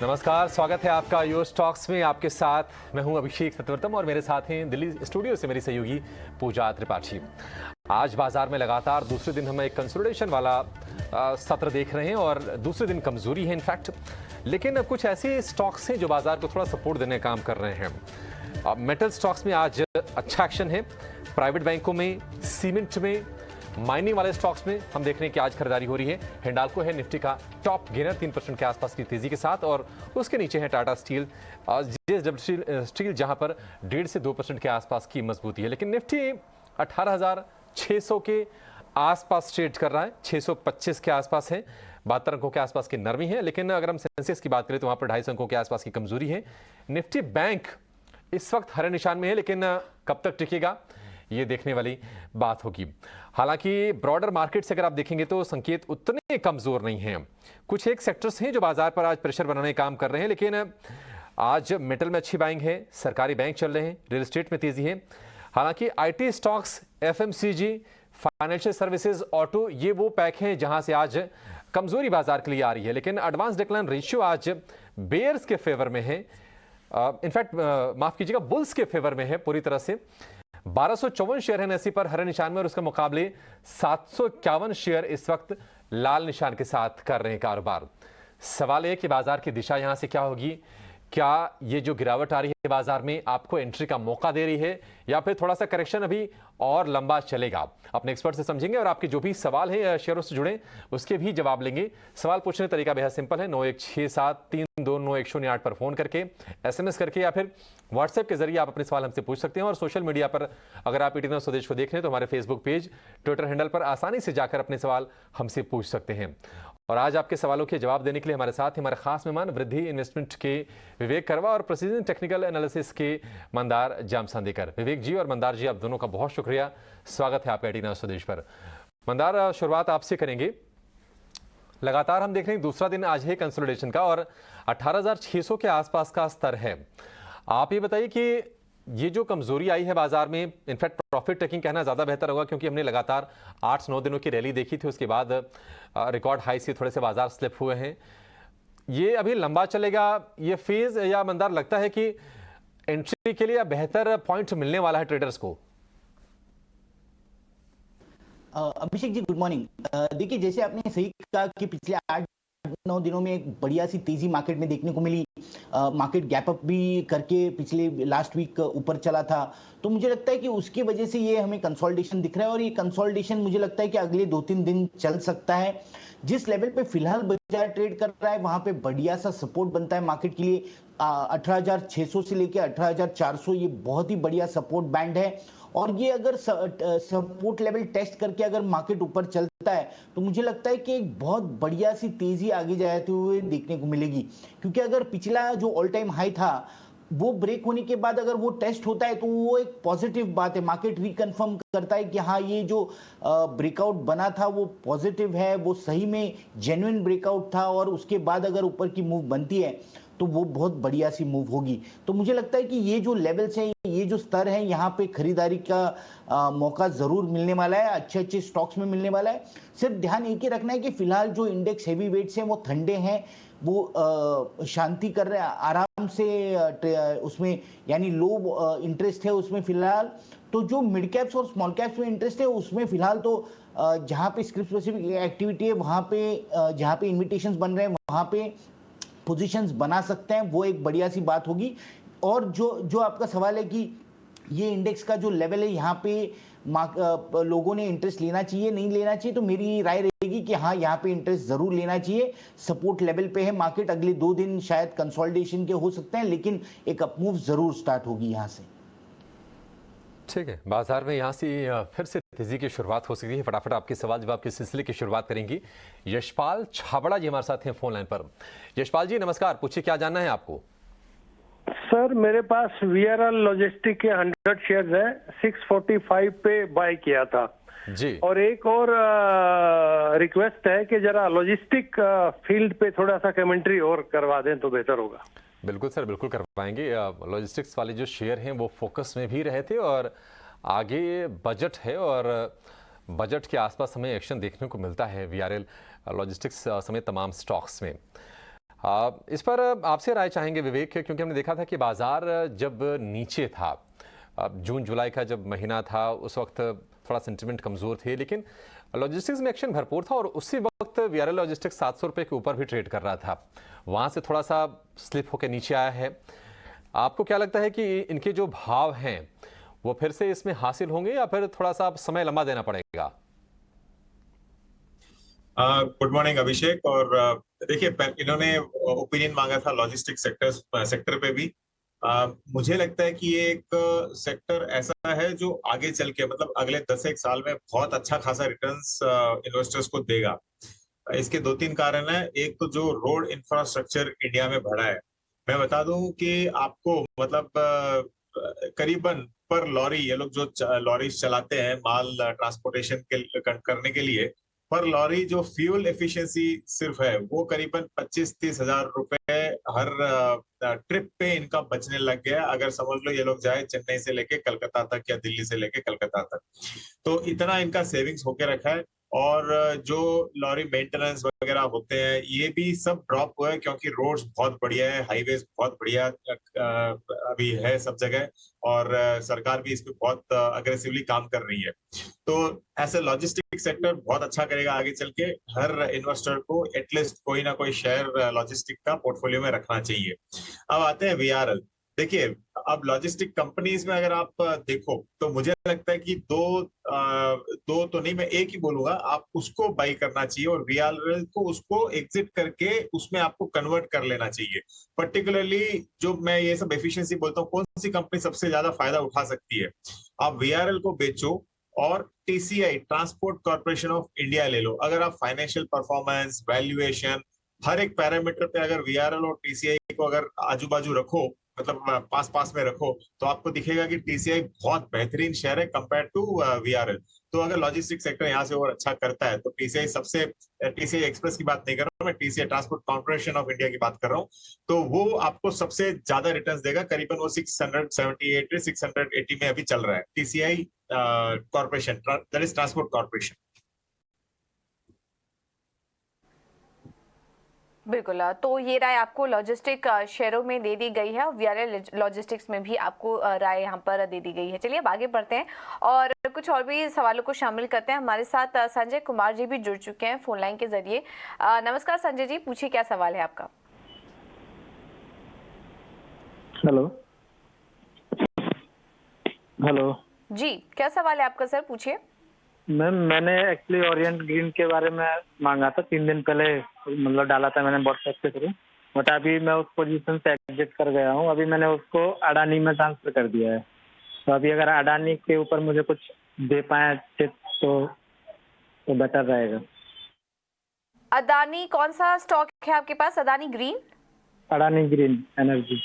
नमस्कार, स्वागत है आपका यो स्टॉक्स में। आपके साथ मैं हूं अभिषेक सतवर्तम और मेरे साथ हैं दिल्ली स्टूडियो से मेरी सहयोगी पूजा त्रिपाठी। आज बाजार में लगातार दूसरे दिन हम एक कंसोलिडेशन वाला सत्र देख रहे हैं और दूसरे दिन कमजोरी है इनफैक्ट, लेकिन कुछ ऐसे स्टॉक्स हैं जो बाजार को थोड़ा सपोर्ट देने का काम कर रहे हैं। मेटल स्टॉक्स में आज अच्छा एक्शन है, प्राइवेट बैंकों में, सीमेंट में, माइनिंग वाले स्टॉक्स में हम देख रहे हैं कि आज खरीदारी हो रही है। हिंडाल्को है निफ्टी का टॉप गेनर 3% के आसपास की तेजी के साथ, और उसके नीचे है टाटा स्टील, जेएसडब्ल्यू स्टील जहां पर 1.5 से 2% के आसपास की मजबूती है। लेकिन निफ्टी 18,600 के आसपास ट्रेड कर रहा है, 625 के आसपास है, 72 अंकों के आसपास की नरमी है। लेकिन अगर हम सेंसेक्स की बात करें तो वहां पर 250 अंकों के आसपास की कमजोरी है। निफ्टी बैंक इस वक्त हरे निशान में है, लेकिन कब तक टिकेगा ये देखने वाली बात होगी। हालांकि ब्रॉडर मार्केट से अगर आप देखेंगे तो संकेत उतने कमजोर नहीं हैं। कुछ एक सेक्टर्स हैं जो बाजार पर आज प्रेशर बनाने का काम कर रहे हैं, लेकिन आज मेटल में अच्छी बाइंग है, सरकारी बैंक चल रहे हैं, रियल एस्टेट में तेजी है। हालांकि IT stocks, FMCG, financial services, auto, ये वो पैक हैं जहां से आज कमजोरी बाजार के लिए आ रही है। लेकिन एडवांस डिक्लाइन रेशियो आज बेयर्स के फेवर में है, इनफैक्ट माफ कीजिएगा बुल्स के फेवर में है पूरी तरह से। 1254 शेयर है NSE पर हरे निशान में, और उसके मुकाबले 751 शेयर इस वक्त लाल निशान के साथ कर रहे हैं कारोबार। सवाल है कि बाजार की दिशा यहां से क्या होगी। क्या ये जो गिरावट आ रही है बाजार में आपको एंट्री का मौका दे रही है, या फिर थोड़ा सा करेक्शन अभी और लंबा चलेगा? अपने एक्सपर्ट से समझेंगे और आपके जो भी सवाल है शेयरों से जुड़े उसके भी जवाब लेंगे। सवाल पूछने का तरीका बेहद सिंपल है, 9167329108 पर फोन करके, SMS करके, या फिर व्हाट्सएप के जरिए आप अपने सवाल हमसे पूछ सकते हैं। और सोशल मीडिया पर अगर आप ईटी न्यूज़ स्वदेश को देख रहे हैं तो हमारे फेसबुक पेज, ट्विटर हैंडल पर आसानी से जाकर अपने सवाल हमसे पूछ सकते हैं। और आज आपके सवालों के जवाब देने के लिए हमारे साथ हमारे खास मेहमान वृद्धि इन्वेस्टमेंट के विवेक करवा और प्रिसीजन टेक्निकल एनालिसिस के मंदार जामसंदेकर। विवेक जी और मंदार जी, आप दोनों का बहुत शुक्रिया, स्वागत है आपका ईटी न्यूज़ स्वदेश पर। मंदार, शुरुआत आपसे करेंगे। लगातार हम देख रहे हैं दूसरा दिन आज है कंसोलिडेशन का और 18,600 के आसपास का स्तर है। आप ये बताइए कि ये जो कमजोरी आई है बाजार में, इनफैक्ट प्रॉफिट टेकिंग कहना ज्यादा बेहतर होगा, क्योंकि हमने लगातार 8-9 दिनों की रैली देखी थी, उसके बाद रिकॉर्ड हाई से थोड़े से बाजार स्लिप हुए हैं। ये अभी लंबा चलेगा ये फेज, या मंदार लगता है कि एंट्री के लिए बेहतर पॉइंट मिलने वाला है ट्रेडर्स को? Abhishek ji, good morning. देखिए, जैसे आपने सही कहा कि पिछले 8-9 दिनों में एक बढ़िया सी तेजी मार्केट में देखने को मिली। मार्केट गैप अप भी करके पिछले लास्ट वीक ऊपर चला था, तो मुझे लगता है कि उसकी वजह से ये हमें कंसोलिडेशन दिख रहा है, और ये कंसोलिडेशन मुझे लगता है कि अगले 2-3 दिन चल सकता है। जिस लेवल पे फिलहाल बाजार ट्रेड कर रहा है वहां पे बढ़िया सा सपोर्ट बनता है मार्केट के लिए। 18,600 से लेकर 18,400 ये बहुत ही बढ़िया सपोर्ट बैंड है, और ये अगर सपोर्ट लेवल टेस्ट करके अगर मार्केट ऊपर चलता है तो मुझे लगता है कि एक बहुत बढ़िया सी तेजी आगे जाते हुए देखने को मिलेगी। क्योंकि अगर पिछला जो ऑल टाइम हाई था वो ब्रेक होने के बाद अगर वो टेस्ट होता है तो वो एक पॉजिटिव बात है, मार्केट रिकन्फर्म करता है कि हाँ, ये जो ब्रेकआउट बना था वो पॉजिटिव है, वो सही में जेन्युइन ब्रेकआउट था, और उसके बाद अगर ऊपर की मूव बनती है तो वो बहुत बढ़िया सी मूव होगी। तो मुझे लगता है कि ये जो लेवल्स हैं, ये जो स्तर है, यहाँ पे खरीदारी का मौका जरूर मिलने वाला है, अच्छे अच्छे स्टॉक्स में मिलने वाला है। सिर्फ ध्यान एक ही रखना है कि फिलहाल जो इंडेक्स हैवी वेट्स हैं वो ठंडे हैं, वो शांति कर रहे हैं आराम से उसमें, यानी लो इंटरेस्ट है उसमें फिलहाल। तो जो मिड कैप्स और स्मॉल कैप्स में इंटरेस्ट है उसमें फिलहाल तो जहाँ पे स्क्रिप्ट स्पेसिफिक एक्टिविटी है वहाँ पे, जहाँ पे इन्विटेशंस बन रहे हैं वहाँ पे पोजीशंस बना सकते हैं, वो एक बढ़िया सी बात होगी। और जो आपका सवाल है कि ये इंडेक्स का जो लेवल है यहाँ पे लोगों ने इंटरेस्ट लेना चाहिए नहीं लेना चाहिए, तो मेरी राय रहेगी कि हाँ, यहाँ पे इंटरेस्ट जरूर लेना चाहिए। सपोर्ट लेवल पे है मार्केट, अगले 2 दिन शायद कंसोलिडेशन के हो सकते हैं, लेकिन एक अपमूव जरूर स्टार्ट होगी यहाँ से। ठीक है, बाजार में यहाँ से फिर से तेजी की शुरुआत हो सकती है। फटाफट आपके सवाल जवाब के सिलसिले की शुरुआत करेंगी। यशपाल छाबड़ा जी हमारे साथ हैं फोन लाइन पर। यशपाल जी नमस्कार, पूछिए क्या जानना है आपको? सर, मेरे पास VRL लॉजिस्टिक के 100 शेयर्स है, 645 पे बाय किया था जी। और एक और रिक्वेस्ट है कि जरा लॉजिस्टिक फील्ड पे थोड़ा सा कमेंट्री और करवा दें तो बेहतर होगा। बिल्कुल सर, बिल्कुल करवाएंगे। लॉजिस्टिक्स वाले जो शेयर हैं वो फोकस में भी रहे थे, और आगे बजट है और बजट के आसपास हमें एक्शन देखने को मिलता है VRL लॉजिस्टिक्स समेत तमाम स्टॉक्स में। इस पर आपसे राय चाहेंगे विवेक, क्योंकि हमने देखा था कि बाजार जब नीचे था, जून जुलाई का जब महीना था, उस वक्त थोड़ा सेंटिमेंट कमज़ोर थे, लेकिन लॉजिस्टिक्स में एक्शन भरपूर था और उसी वक्त वीआरएल लॉजिस्टिक्स 700 रुपये के ऊपर भी ट्रेड कर रहा था। वहाँ से थोड़ा सा स्लिप होकर नीचे आया है। आपको क्या लगता है कि इनके जो भाव हैं वो फिर से इसमें हासिल होंगे या फिर थोड़ा सा समय लंबा देना पड़ेगा? गुड मॉर्निंग अभिषेक। और देखिए, इन्होंने ओपिनियन मांगा था लॉजिस्टिक सेक्टर पे भी। मुझे लगता है कि ये एक सेक्टर ऐसा है जो आगे चल के मतलब अगले 10 एक साल में बहुत अच्छा खासा रिटर्न्स इन्वेस्टर्स को देगा। इसके दो तीन कारण है। एक तो जो रोड इंफ्रास्ट्रक्चर इंडिया में बढ़ा है, मैं बता दूं कि आपको मतलब करीबन पर लॉरी, ये लोग जो लॉरी चलाते हैं माल ट्रांसपोर्टेशन करने के लिए, पर लॉरी जो फ्यूल एफिशिएंसी सिर्फ है वो करीबन 25-30 हजार रुपए हर ट्रिप पे इनका बचने लग गया। अगर समझ लो ये लोग जाए चेन्नई से लेके कलकत्ता तक या दिल्ली से लेके कलकत्ता तक, तो इतना इनका सेविंग्स होके रखा है। और जो लॉरी मेंटेनेंस वगैरह होते हैं ये भी सब ड्रॉप हुआ है, क्योंकि रोड्स बहुत बढ़िया है, हाईवेज बहुत बढ़िया अभी है सब जगह। और सरकार भी इस पे बहुत अग्रेसिवली काम कर रही है। तो ऐसे लॉजिस्टिक सेक्टर बहुत अच्छा करेगा आगे चल के। हर इन्वेस्टर को एटलीस्ट कोई ना कोई शेयर लॉजिस्टिक का पोर्टफोलियो में रखना चाहिए। अब आते हैं वीआरएल। देखिए, अब लॉजिस्टिक कंपनीज में अगर आप देखो तो मुझे लगता है कि दो तो नहीं, मैं एक ही बोलूंगा, आप उसको बाई करना चाहिए और वीआरएल को उसको एग्जिट करके उसमें आपको कन्वर्ट कर लेना चाहिए। पर्टिकुलरली जो मैं ये सब एफिशिएंसी बोलता हूँ, कौन सी कंपनी सबसे ज्यादा फायदा उठा सकती है, आप वीआरएल को बेचो और TCI, transport corporation of India ले लो। अगर आप फाइनेंशियल परफॉर्मेंस, वैल्यूएशन, हर एक पैरामीटर पे अगर वीआरएल और टीसीआई को अगर आजू बाजू रखो, मतलब पास पास में रखो, तो आपको दिखेगा कि टीसीआई बहुत बेहतरीन शेयर है कंपेयर टू वीआरएल। तो अगर लॉजिस्टिक सेक्टर यहाँ से और अच्छा करता है तो टीसीआई सबसे, टीसीआई एक्सप्रेस की बात नहीं कर रहा हूँ मैं, TCI transport corporation of India की बात कर रहा हूँ, तो वो आपको सबसे ज्यादा रिटर्न्स देगा। करीबन वो 678 680 में अभी चल रहा है TCI corporation, that is transport corporation. बिल्कुल। तो ये राय आपको लॉजिस्टिक शेयरों में दे दी गई है और वीआरएल लॉजिस्टिक्स में भी आपको राय यहाँ पर दे दी गई है। चलिए अब आगे बढ़ते हैं और कुछ और भी सवालों को शामिल करते हैं। हमारे साथ संजय कुमार जी भी जुड़ चुके हैं फोन लाइन के जरिए। नमस्कार संजय जी, पूछिए क्या सवाल है आपका। हेलो हेलो जी, क्या सवाल है आपका सर, पूछिए। मैम, मैंने एक्चुअली ओरिएंट ग्रीन के बारे में मांगा था 3 दिन पहले, मतलब डाला था मैंने व्हाट्सएप के थ्रू, बट अभी मैं उस पोजीशन से एग्जिट कर गया हूँ। अभी मैंने उसको अडानी में ट्रांसफर कर दिया है। तो अभी अगर अडानी के ऊपर मुझे कुछ दे पाए तो बेटर रहेगा। अदानी कौन सा स्टॉक है आपके पास? Adani green? Adani green energy.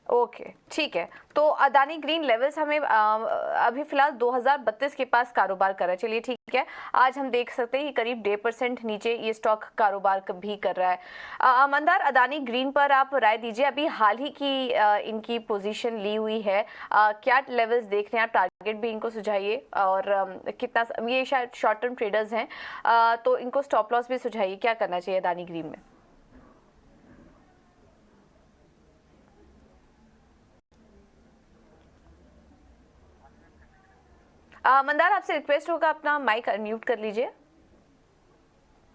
Okay, ठीक है। तो अदानी ग्रीन लेवल्स हमें अभी फिलहाल 2032 के पास कारोबार कर रहा है। चलिए ठीक है, आज हम देख सकते हैं कि करीब 1.5% नीचे ये स्टॉक कारोबार भी कर रहा है। मंदार, अदानी ग्रीन पर आप राय दीजिए। अभी हाल ही की इनकी पोजीशन ली हुई है, क्या लेवल्स देख रहे हैं आप? टारगेट भी इनको सुझाइए और कितना, ये शायद शॉर्ट टर्म ट्रेडर्स हैं, तो इनको स्टॉप लॉस भी सुझाइए। क्या करना चाहिए अदानी ग्रीन में? मंदार, आपसे रिक्वेस्ट होगा अपना माइक अनम्यूट कर लीजिए।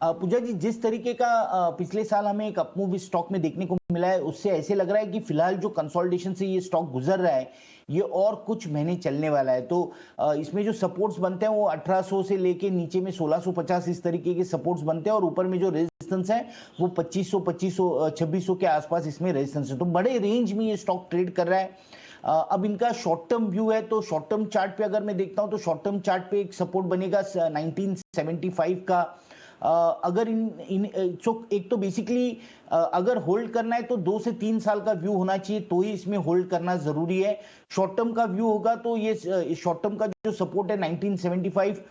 पूजा जी, जिस तरीके का पिछले साल हमें एक अपमूव स्टॉक में देखने को मिला है, उससे ऐसे लग रहा है कि फिलहाल जो कंसोलिडेशन से ये स्टॉक गुजर रहा है, ये और कुछ महीने चलने वाला है। तो इसमें जो सपोर्ट्स बनते हैं वो 1800 से लेके नीचे में 1650 इस तरीके के सपोर्ट्स बनते हैं और ऊपर में जो रेजिस्टेंस है वो 2500 2600 के आसपास इसमें रेजिस्टेंस है। तो बड़े रेंज में ये स्टॉक ट्रेड कर रहा है। अब इनका शॉर्ट टर्म व्यू है, तो शॉर्ट टर्म चार्ट पे अगर मैं देखता हूं तो शॉर्ट टर्म चार्ट पे एक सपोर्ट बनेगा 1975 का। अगर एक तो बेसिकली अगर होल्ड करना है तो 2 से 3 साल का व्यू होना चाहिए, तो ही इसमें होल्ड करना जरूरी है। शॉर्ट टर्म का व्यू होगा तो ये शॉर्ट टर्म का जो सपोर्ट है 1975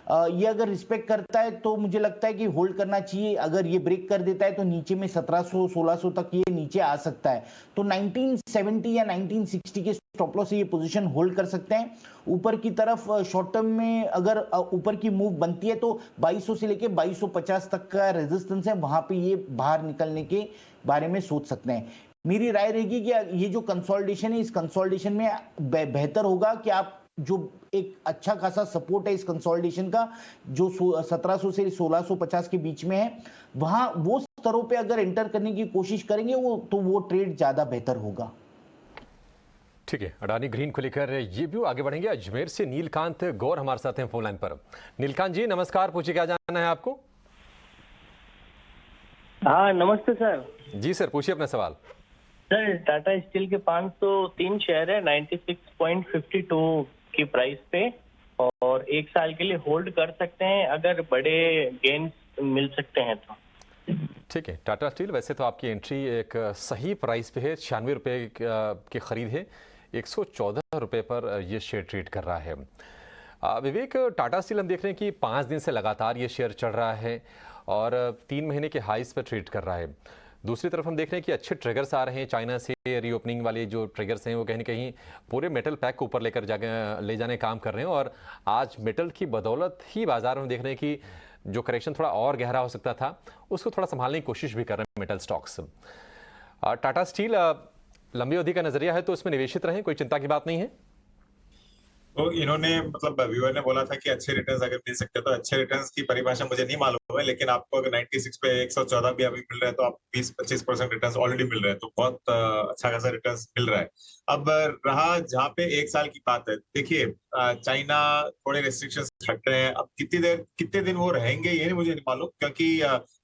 ये अगर रिस्पेक्ट करता है तो मुझे लगता है कि होल्ड करना चाहिए। अगर ये ब्रेक कर देता है तो नीचे में 1700-1600 तक ये नीचे आ सकता है, तो 1970 या 1960 के स्टॉप लॉस से ये पोजीशन होल्ड कर सकते हैं। ऊपर की तरफ शॉर्ट टर्म में अगर ऊपर की मूव बनती है तो 2200 से लेके 2250 तक का रेजिस्टेंस है, वहां पे ये बाहर निकलने के बारे में सोच सकते हैं। मेरी राय रहेगी कि ये जो कंसोलिडेशन है, इस कंसोलिडेशन में बेहतर होगा कि आप जो एक अच्छा खासा सपोर्ट है इस कंसोलिडेशन का, जो 1700 से 1650 के बीच में है, वहां वो स्तरों पे अगर एंटर करने की कोशिश करेंगे वो ट्रेड ज्यादा बेहतर होगा। ठीक है, अडानी ग्रीन को लेकर ये भी आगे बढ़ेंगे। अजमेर से नीलकांत गौर हमारे साथ हैं फोन लाइन पर। नीलकांत जी नमस्कार, पूछिए क्या जानना है आपको? हाँ नमस्ते सर। जी सर, पूछिए अपना सवाल। सर टाटा स्टील के 503 शेयर है 96.52 की प्राइस पे, और एक साल के लिए होल्ड कर सकते हैं अगर बड़े गेन्स मिल सकते हैं तो। ठीक है, टाटा स्टील वैसे तो आपकी एंट्री एक सही प्राइस पे है, 96 रुपये की खरीद है, 114 रुपये पर ये शेयर ट्रेड कर रहा है। विवेक, टाटा स्टील हम देख रहे हैं कि 5 दिन से लगातार ये शेयर चढ़ रहा है और 3 महीने के हाइस पर ट्रेड कर रहा है। दूसरी तरफ हम देख रहे हैं कि अच्छे ट्रिगर्स आ रहे हैं, चाइना से रीओपनिंग वाले जो ट्रिगर्स हैं वो कहीं ना कहीं पूरे मेटल पैक को ऊपर ले जाने काम कर रहे हैं, और आज मेटल की बदौलत ही बाजार में देख रहे हैं कि जो करेक्शन थोड़ा और गहरा हो सकता था उसको थोड़ा संभालने की कोशिश भी कर रहे हैं मेटल स्टॉक्स। टाटा स्टील लंबी अवधि का नजरिया है तो इसमें निवेशित रहें, कोई चिंता की बात नहीं है। तो इन्होंने मतलब व्यूअर ने बोला था कि अच्छे रिटर्न्स अगर मिल सकते हैं, तो अच्छे रिटर्न्स की परिभाषा मुझे नहीं मालूम है, लेकिन आपको अगर 96 पे 114 भी अभी मिल रहा है तो आप 20-25% रिटर्न्स ऑलरेडी मिल रहे हैं, तो बहुत अच्छा खासा रिटर्न्स मिल रहा है। अब रहा जहाँ पे एक साल की बात है, देखिए चाइना थोड़े रेस्ट्रिक्शंस हट रहे हैं, अब कितने दिन वो रहेंगे ये मुझे नहीं मालूम, क्योंकि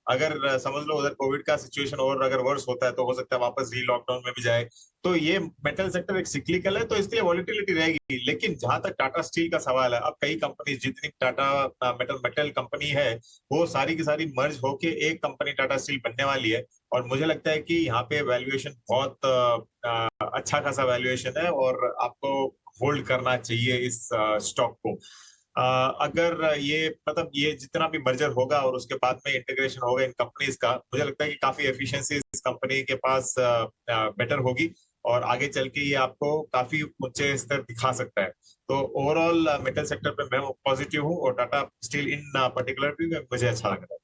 अगर समझ लो उधर कोविड का सिचुएशन और अगर वर्स होता है तो हो सकता है वापस री लॉकडाउन में भी जाए। तो ये मेटल सेक्टर एक सिक्लिकल है, तो इसलिए वॉलिटिलिटी रहेगी। लेकिन जहां तक टाटा स्टील का सवाल है, अब कई कंपनी, जितनी टाटा मेटल कंपनी है वो सारी की सारी मर्ज होके एक कंपनी टाटा स्टील बनने वाली है, और मुझे लगता है कि यहाँ पे वैल्यूएशन बहुत अच्छा खासा वैल्यूएशन है और आपको होल्ड करना चाहिए इस स्टॉक को। अगर ये मतलब ये जितना भी मर्जर होगा और उसके बाद में इंटीग्रेशन होगा इन कंपनीज का, मुझे लगता है कि काफी एफिशिएंसी इस कंपनी के पास बेटर होगी और आगे चल के ये आपको काफी ऊंचे स्तर दिखा सकता है। तो ओवरऑल मेटल सेक्टर पे मैं पॉजिटिव हूँ और टाटा स्टील इन पर्टिकुलर भी मुझे अच्छा लग रहा है।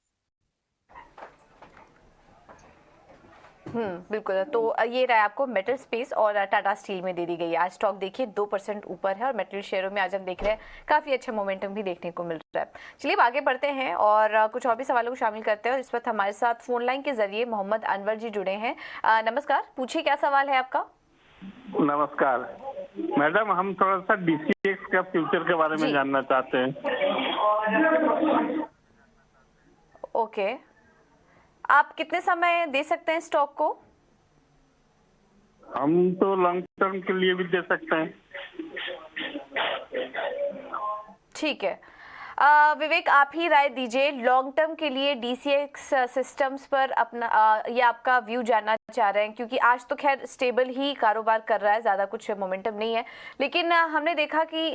बिल्कुल। तो ये राय आपको मेटल स्पेस और टाटा स्टील में दे दी गई है। आज स्टॉक देखिए 2% ऊपर है और मेटल शेयरों में आज हम देख रहे हैं काफी अच्छा मोमेंटम भी देखने को मिल रहा है। चलिए अब आगे बढ़ते हैं और कुछ और भी सवालों को शामिल करते हैं। इस वक्त हमारे साथ फोन लाइन के जरिए मोहम्मद अनवर जी जुड़े हैं। नमस्कार, पूछिए क्या सवाल है आपका? नमस्कार मैडम, हम थोड़ा सा DCX का फ्यूचर के बारे में जानना चाहते हैं। ओके, आप कितने समय दे सकते हैं स्टॉक को? हम तो लॉन्ग टर्म के लिए भी दे सकते हैं। ठीक है, विवेक आप ही राय दीजिए। लॉन्ग टर्म के लिए DCX सिस्टम्स पर अपना ये आपका व्यू जानना चाह रहे हैं, क्योंकि आज तो खैर स्टेबल ही कारोबार कर रहा है, ज़्यादा कुछ मोमेंटम नहीं है, लेकिन हमने देखा कि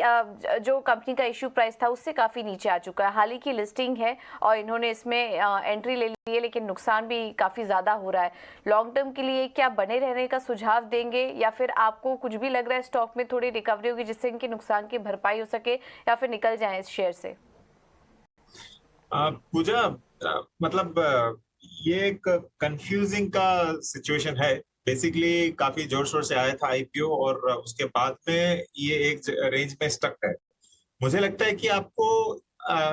जो कंपनी का इश्यू प्राइस था उससे काफ़ी नीचे आ चुका है। हाल ही की लिस्टिंग है और इन्होंने इसमें एंट्री ले ली है, लेकिन नुकसान भी काफ़ी ज़्यादा हो रहा है। लॉन्ग टर्म के लिए क्या बने रहने का सुझाव देंगे, या फिर आपको कुछ भी लग रहा है स्टॉक में थोड़ी रिकवरी होगी जिससे इनके नुकसान की भरपाई हो सके, या फिर निकल जाए इस शेयर से? पूजा, मतलब ये एक कंफ्यूजिंग का सिचुएशन है। बेसिकली काफी जोर शोर से आया था IPO और उसके बाद में ये एक रेंज में स्टक है। मुझे लगता है कि आपको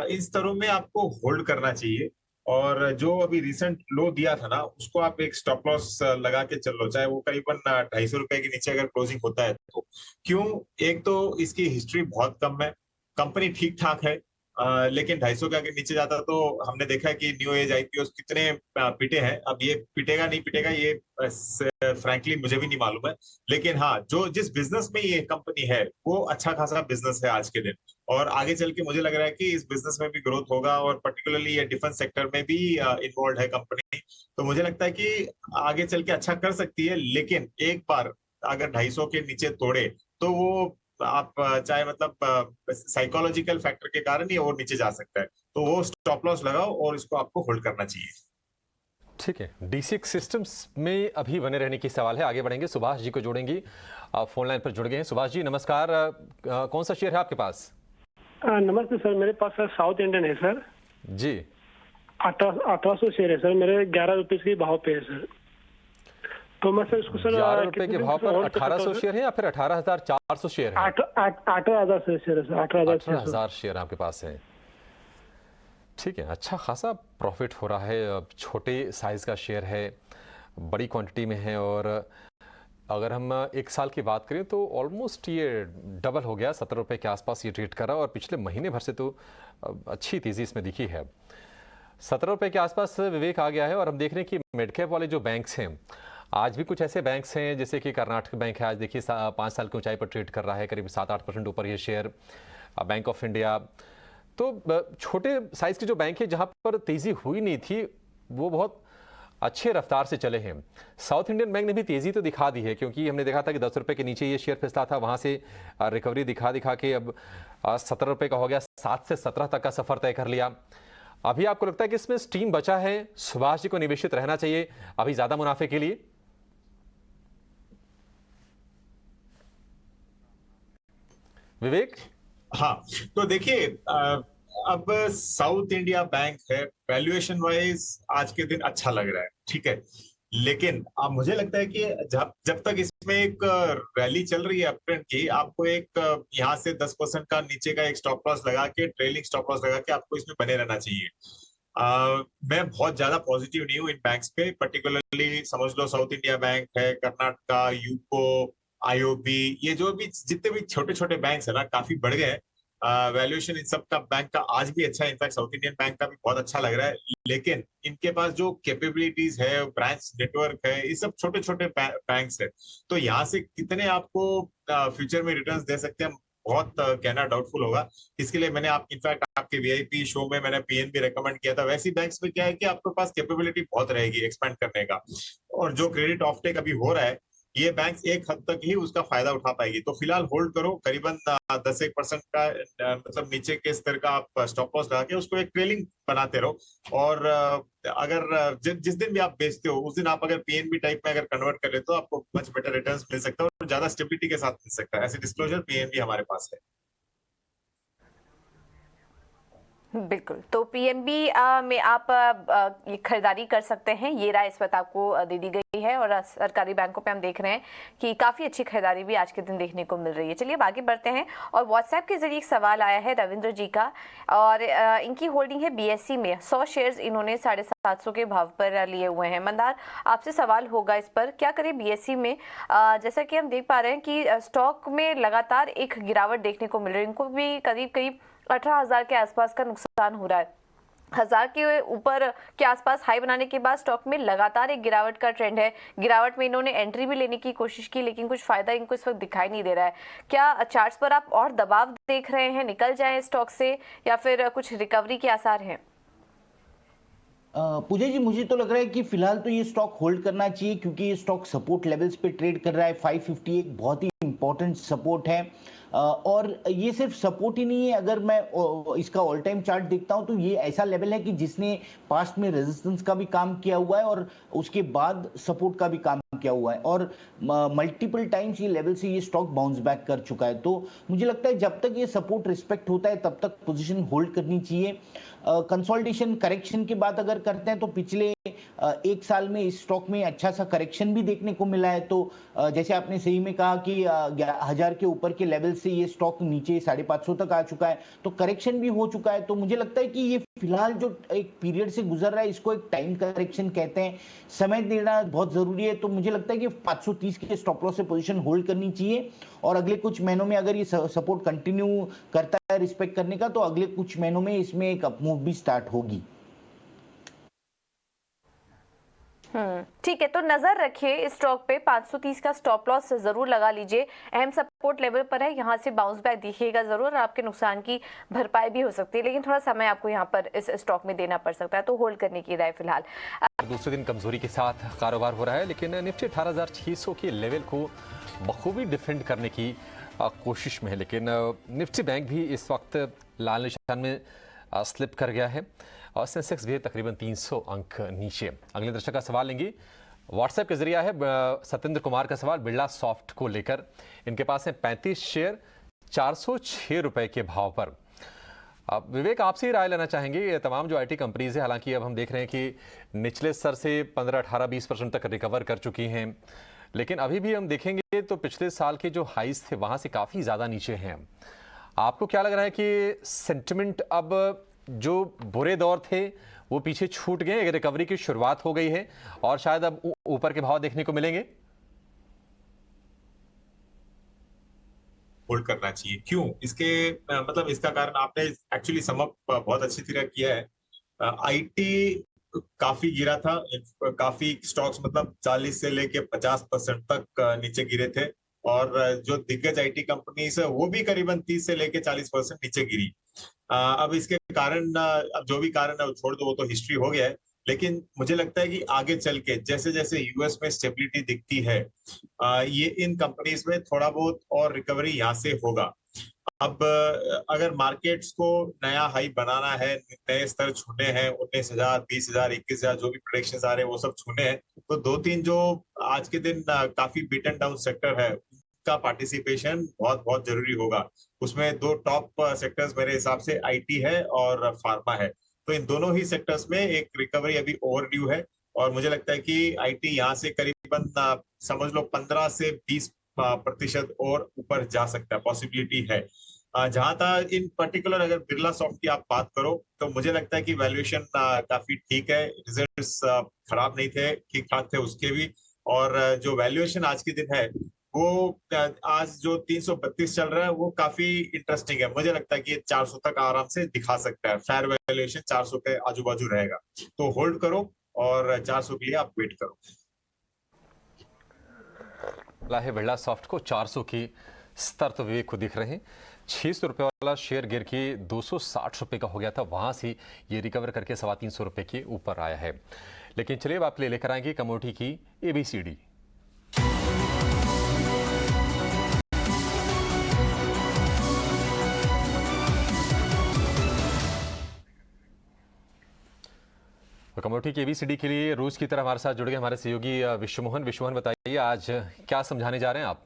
इस तरह में आपको होल्ड करना चाहिए, और जो अभी रिसेंट लो दिया था ना उसको आप एक स्टॉप लॉस लगा के चल लो, चाहे वो करीबन 250 रुपए के नीचे अगर क्लोजिंग होता है तो। क्यों? एक तो इसकी हिस्ट्री बहुत कम है, कंपनी ठीक ठाक है, लेकिन 250 के आगे नीचे जाता तो हमने देखा है कि न्यू एज IPOs कितने पिटे हैं। अब ये पिटेगा नहीं पिटेगा ये फ्रैंकली मुझे भी नहीं मालूम है, लेकिन हाँ, जो जिस बिजनेस में ये कंपनी है वो अच्छा खासा बिजनेस है आज के दिन, और आगे चल के मुझे लग रहा है कि इस बिजनेस में भी ग्रोथ होगा, और पर्टिकुलरली ये डिफेंस सेक्टर में भी इन्वॉल्व है कंपनी, तो मुझे लगता है कि आगे चल के अच्छा कर सकती है। लेकिन एक बार अगर 250 के नीचे तोड़े तो वो आप चाहे मतलब साइकोलॉजिकल फैक्टर के कारण ये और नीचे जा सकता है, तो वो स्टॉप लॉस लगाओ और इसको आपको होल्ड करना चाहिए। ठीक है, DCX सिस्टम्स में अभी बने रहने की सवाल है। आगे बढ़ेंगे, सुभाष जी को जोड़ेंगी। आप फोन लाइन पर जुड़ गए हैं। सुभाष जी नमस्कार, कौन सा शेयर है आपके पास? नमस्ते सर, मेरे पास सर साउथ इंडियन है सर जी। 1800 शेयर है सर, मेरे 11 रुपए के भाव पे है सर। तो मैं सर इसको सर 11 रुपए के भाव पर 1800 शेयर है या फिर 18,400 शेयर है? 18,000 शेयर है सर। 18,000 शेयर आपके पास है। ठीक है, अच्छा खासा प्रॉफिट हो रहा है। छोटे साइज का शेयर है, बड़ी क्वांटिटी में है, और अगर हम एक साल की बात करें तो ऑलमोस्ट ये डबल हो गया। 17 रुपए के आसपास ये ट्रेड कर रहा है और पिछले महीने भर से तो अच्छी तेज़ी इसमें दिखी है। 17 रुपए के आसपास विवेक आ गया है। और हम देख रहे हैं कि मिड कैप वाले जो बैंक्स हैं, आज भी कुछ ऐसे बैंक्स हैं जैसे कि कर्नाटक बैंक है, आज देखिए 5 साल की ऊंचाई पर ट्रेड कर रहा है, करीब 7-8% ऊपर ये शेयर। बैंक ऑफ इंडिया, तो छोटे साइज के जो बैंक है जहां पर तेजी हुई नहीं थी वो बहुत अच्छे रफ्तार से चले हैं। साउथ इंडियन बैंक ने भी तेजी तो दिखा दी है, क्योंकि हमने देखा था कि 10 रुपए के नीचे ये शेयर फिसला था, वहां से रिकवरी दिखा के अब 17 रुपए का हो गया, 7 से 17 तक का सफर तय कर लिया। अभी आपको लगता है कि इसमें स्टीम बचा है, सुभाष जी को निवेशित रहना चाहिए अभी ज्यादा मुनाफे के लिए? विवेक? हाँ, तो देखिए अब साउथ इंडिया बैंक है, वैल्यूएशन वाइज आज के दिन अच्छा लग रहा है, ठीक है। लेकिन अब मुझे लगता है कि जब तक इसमें एक रैली चल रही है अपट्रेंड की, आपको एक यहाँ से 10% का नीचे का एक स्टॉप लॉस लगा के, ट्रेलिंग स्टॉप लॉस लगा के आपको इसमें बने रहना चाहिए। मैं बहुत ज्यादा पॉजिटिव नहीं हूँ इन बैंक्स पे, पर्टिकुलरली समझ लो साउथ इंडिया बैंक है, कर्नाटका, यूको, IOB, ये जो भी जितने भी छोटे छोटे बैंक्स है ना, काफी बढ़ गए हैं। वैल्यूएशन इन सब का बैंक का आज भी अच्छा है, इनफैक्ट साउथ इंडियन बैंक का भी बहुत अच्छा लग रहा है। लेकिन इनके पास जो कैपेबिलिटीज है, ब्रांच नेटवर्क है, ये सब छोटे छोटे बैंक्स है, तो यहाँ से कितने आपको फ्यूचर में रिटर्न्स दे सकते हैं बहुत कहना डाउटफुल होगा। इसके लिए मैंने इनफैक्ट आपके VIP शो में मैंने PNB रेकमेंड किया था। वैसी बैंक्स में क्या है कि आपके पास कैपेबिलिटी बहुत रहेगी एक्सपेंड करने का, और जो क्रेडिट ऑफटेक अभी हो रहा है, ये बैंक्स एक हद तक ही उसका फायदा उठा पाएगी। तो फिलहाल होल्ड करो, करीबन 10-1% का मतलब नीचे के स्तर का आप स्टॉप लॉस लगा के उसको एक ट्रेलिंग बनाते रहो। और अगर जिस दिन भी आप बेचते हो उस दिन आप अगर PNB टाइप में अगर कन्वर्ट कर लेते हो, आपको मच बेटर रिटर्न्स मिल सकता है और ज्यादा स्टेबिलिटी के साथ मिल सकता है। ऐसे डिस्क्लोजर PNB हमारे पास है। बिल्कुल, तो PNB में आप ये खरीदारी कर सकते हैं। ये राय इस वक्त आपको दे दी गई है, और सरकारी बैंकों पे हम देख रहे हैं कि काफ़ी अच्छी खरीदारी भी आज के दिन देखने को मिल रही है। चलिए अब आगे बढ़ते हैं, और व्हाट्सएप के जरिए एक सवाल आया है रविंद्र जी का, और इनकी होल्डिंग है BSE में। 100 शेयर्स इन्होंने 750 के भाव पर लिए हुए हैं। मंदार, आपसे सवाल होगा इस पर, क्या करें BSE में? जैसा कि हम देख पा रहे हैं कि स्टॉक में लगातार एक गिरावट देखने को मिल रही है, इनको भी करीब 18,000 के आसपास का नुकसान हो रहा है। 1000 के ऊपर के आसपास हाई बनाने के बाद स्टॉक में लगातार एक गिरावट का ट्रेंड है। गिरावट में इन्होंने एंट्री भी लेने की कोशिश की, लेकिन कुछ फायदा इनको इस वक्त दिखाई नहीं दे रहा है। क्या चार्ट्स पर आप और दबाव देख रहे हैं, निकल जाएं स्टॉक से, या फिर कुछ रिकवरी के आसार हैं? पूजा जी, मुझे तो लग रहा है कि फिलहाल तो ये स्टॉक होल्ड करना चाहिए, क्योंकि ये स्टॉक सपोर्ट लेवल्स पे ट्रेड कर रहा है। 550 एक बहुत ही इंपॉर्टेंट सपोर्ट है, और ये सिर्फ सपोर्ट ही नहीं है। अगर मैं इसका ऑल टाइम चार्ट देखता हूं तो ये ऐसा लेवल है कि जिसने पास्ट में रेजिस्टेंस का भी काम किया हुआ है और उसके बाद सपोर्ट का भी काम किया हुआ है, और मल्टीपल टाइम्स ये लेवल से ये स्टॉक बाउंस बैक कर चुका है। तो मुझे लगता है जब तक ये सपोर्ट रिस्पेक्ट होता है तब तक पोजीशन होल्ड करनी चाहिए। कंसोलिडेशन करेक्शन की बात अगर करते हैं तो पिछले एक साल में इस स्टॉक में अच्छा सा करेक्शन भी देखने को मिला है। तो जैसे आपने सही में कहा कि 1000 के ऊपर के लेवल से ये स्टॉक नीचे 550 तक आ चुका है, तो करेक्शन भी हो चुका है। तो मुझे लगता है कि ये फिलहाल जो एक पीरियड से गुजर रहा है, इसको एक टाइम करेक्शन कहते हैं, समय देना बहुत जरूरी है। तो मुझे लगता है कि 530 के स्टॉप लॉस से पोजीशन होल्ड करनी चाहिए, और अगले कुछ महीनों में अगर ये सपोर्ट कंटिन्यू करता है रिस्पेक्ट करने का, तो अगले कुछ महीनों में इसमें एक अपमूव भी स्टार्ट होगी। ठीक है, तो नजर रखिए इस स्टॉक पे। 530 का स्टॉप लॉस जरूर लगा लीजिए, अहम सपोर्ट लेवल पर है, यहाँ से बाउंस बैक दिखिएगा जरूर, और आपके नुकसान की भरपाई भी हो सकती है, लेकिन थोड़ा समय आपको यहाँ पर इस स्टॉक में देना पड़ सकता है। तो होल्ड करने की राय फिलहाल। दूसरे दिन कमजोरी के साथ कारोबार हो रहा है, लेकिन निफ्टी 18,600 के लेवल को बखूबी डिफेंड करने की कोशिश में है, लेकिन निफ्टी बैंक भी इस वक्त लाल निशान में स्लिप कर गया है और सेंसेक्स भी तकरीबन 300 अंक नीचे। अगले दर्शक का सवाल लेंगे, व्हाट्सएप के जरिए है सत्येंद्र कुमार का सवाल बिरला सॉफ्ट को लेकर। इनके पास है 35 शेयर 406 रुपए के भाव पर। अब विवेक, आपसे ही राय लेना चाहेंगे, ये तमाम जो आईटी कंपनीज है, हालांकि अब हम देख रहे हैं कि निचले स्तर से 15, 18, 20% तक रिकवर कर चुकी हैं, लेकिन अभी भी हम देखेंगे तो पिछले साल के जो हाइस थे वहां से काफ़ी ज़्यादा नीचे हैं। आपको क्या लग रहा है कि सेंटिमेंट अब जो बुरे दौर थे वो पीछे छूट गए, रिकवरी की शुरुआत हो गई है और शायद अब ऊपर के भाव देखने को मिलेंगे? होल्ड करना चाहिए। क्यों? इसके मतलब इसका कारण आपने एक्चुअली सम अप बहुत अच्छी तरह किया है। आईटी काफी गिरा था, काफी स्टॉक्स मतलब 40 से लेके 50% तक नीचे गिरे थे और जो दिग्गज आईटी कंपनीज है वो भी करीबन 30 से लेके 40% नीचे गिरी। अब इसके कारण अब जो भी कारण है वो छोड़ दो, वो तो हिस्ट्री हो गया है, लेकिन मुझे लगता है कि आगे चल के जैसे जैसे यूएस में स्टेबिलिटी दिखती है, ये इन कंपनीज में थोड़ा बहुत और रिकवरी यहाँ से होगा। अब अगर मार्केट्स को नया हाई बनाना है, नए स्तर छूने हैं, 19,000, 20,000, 21,000 जो भी प्रेडिक्शंस आ रहे हैं वो सब छूने हैं, तो 2-3 जो आज के दिन काफी बीटन डाउन सेक्टर है उनका पार्टिसिपेशन बहुत बहुत जरूरी होगा। उसमें 2 टॉप सेक्टर्स मेरे हिसाब से आईटी है और फार्मा है, तो इन दोनों ही सेक्टर्स में एक रिकवरी अभी ओवरड्यू है और मुझे लगता है कि आईटी यहाँ से करीबन समझ लो 15 से 20% और ऊपर जा सकता है, पॉसिबिलिटी है। जहां तक इन पर्टिकुलर अगर बिरला सॉफ्ट की आप बात करो तो मुझे लगता है कि वैल्यूएशन काफी ठीक है, रिजल्ट्स खराब नहीं थे, ठीक ठाक थे उसके भी, और जो वैल्यूएशन आज के दिन है वो आज जो 332 चल रहा है वो काफी इंटरेस्टिंग है। मुझे लगता है कि 400 तक आराम से दिखा सकता है, फेयर वैल्यूएशन 400 के आजू बाजू रहेगा, तो होल्ड करो और 400 के लिए आप वेट करो। बिरला सॉफ्ट को 400 की स्तर तो विवेक को दिख रहे हैं। 600 रुपये वाला शेयर गिर के 260 रुपये का हो गया था, वहां से ये रिकवर करके 325 रुपये के ऊपर आया है। लेकिन चलिए अब आपके लिए लेकर आएंगे कमोडिटी की ABCD। कमोडिटी की ABCD के लिए रोज की तरह हमारे साथ जुड़ गए हमारे सहयोगी विश्वमोहन। विश्वमोहन, बताइए आज क्या समझाने जा रहे हैं आप?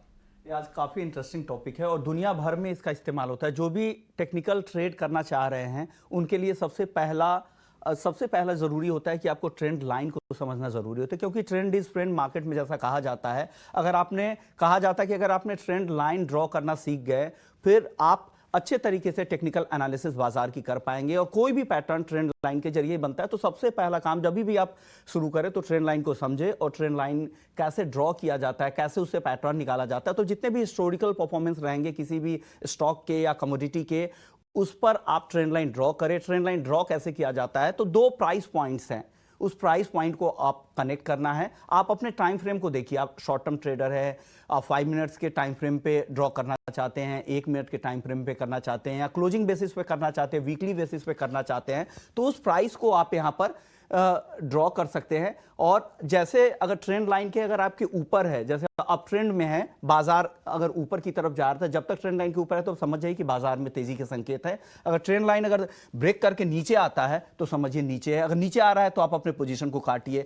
आज काफ़ी इंटरेस्टिंग टॉपिक है और दुनिया भर में इसका इस्तेमाल होता है। जो भी टेक्निकल ट्रेड करना चाह रहे हैं उनके लिए सबसे पहला ज़रूरी होता है कि आपको ट्रेंड लाइन को समझना ज़रूरी होता है, क्योंकि ट्रेंड इज फ्रेंड मार्केट में जैसा कहा जाता है। कहा जाता है कि अगर आपने ट्रेंड लाइन ड्रॉ करना सीख गए फिर आप अच्छे तरीके से टेक्निकल एनालिसिस बाजार की कर पाएंगे और कोई भी पैटर्न ट्रेंड लाइन के जरिए बनता है। तो सबसे पहला काम जब भी आप शुरू करें तो ट्रेंड लाइन को समझे और ट्रेंड लाइन कैसे ड्रॉ किया जाता है, कैसे उससे पैटर्न निकाला जाता है। तो जितने भी हिस्टोरिकल परफॉर्मेंस रहेंगे किसी भी स्टॉक के या कमोडिटी के, उस पर आप ट्रेंड लाइन ड्रॉ करें। ट्रेंड लाइन ड्रॉ कैसे किया जाता है? तो 2 प्राइस पॉइंट्स हैं, उस प्राइस पॉइंट को आप कनेक्ट करना है। आप अपने टाइम फ्रेम को देखिए, आप शॉर्ट टर्म ट्रेडर है, आप 5 मिनट्स के टाइम फ्रेम पे ड्रॉ करना चाहते हैं, 1 मिनट के टाइम फ्रेम पे करना चाहते हैं, या क्लोजिंग बेसिस पे करना चाहते हैं, वीकली बेसिस पे करना चाहते हैं, तो उस प्राइस को आप यहाँ पर ड्रॉ कर सकते हैं। और जैसे अगर ट्रेंड लाइन के अगर आपके ऊपर है, जैसे अप ट्रेंड में है, बाजार अगर ऊपर की तरफ जा रहा था, जब तक ट्रेंड लाइन के ऊपर है तो समझ जाइए कि बाजार में तेजी के संकेत है। अगर ट्रेंड लाइन अगर ब्रेक करके नीचे आता है तो समझिए नीचे है। अगर नीचे आ रहा है तो आप अपने पोजीशन को काटिए।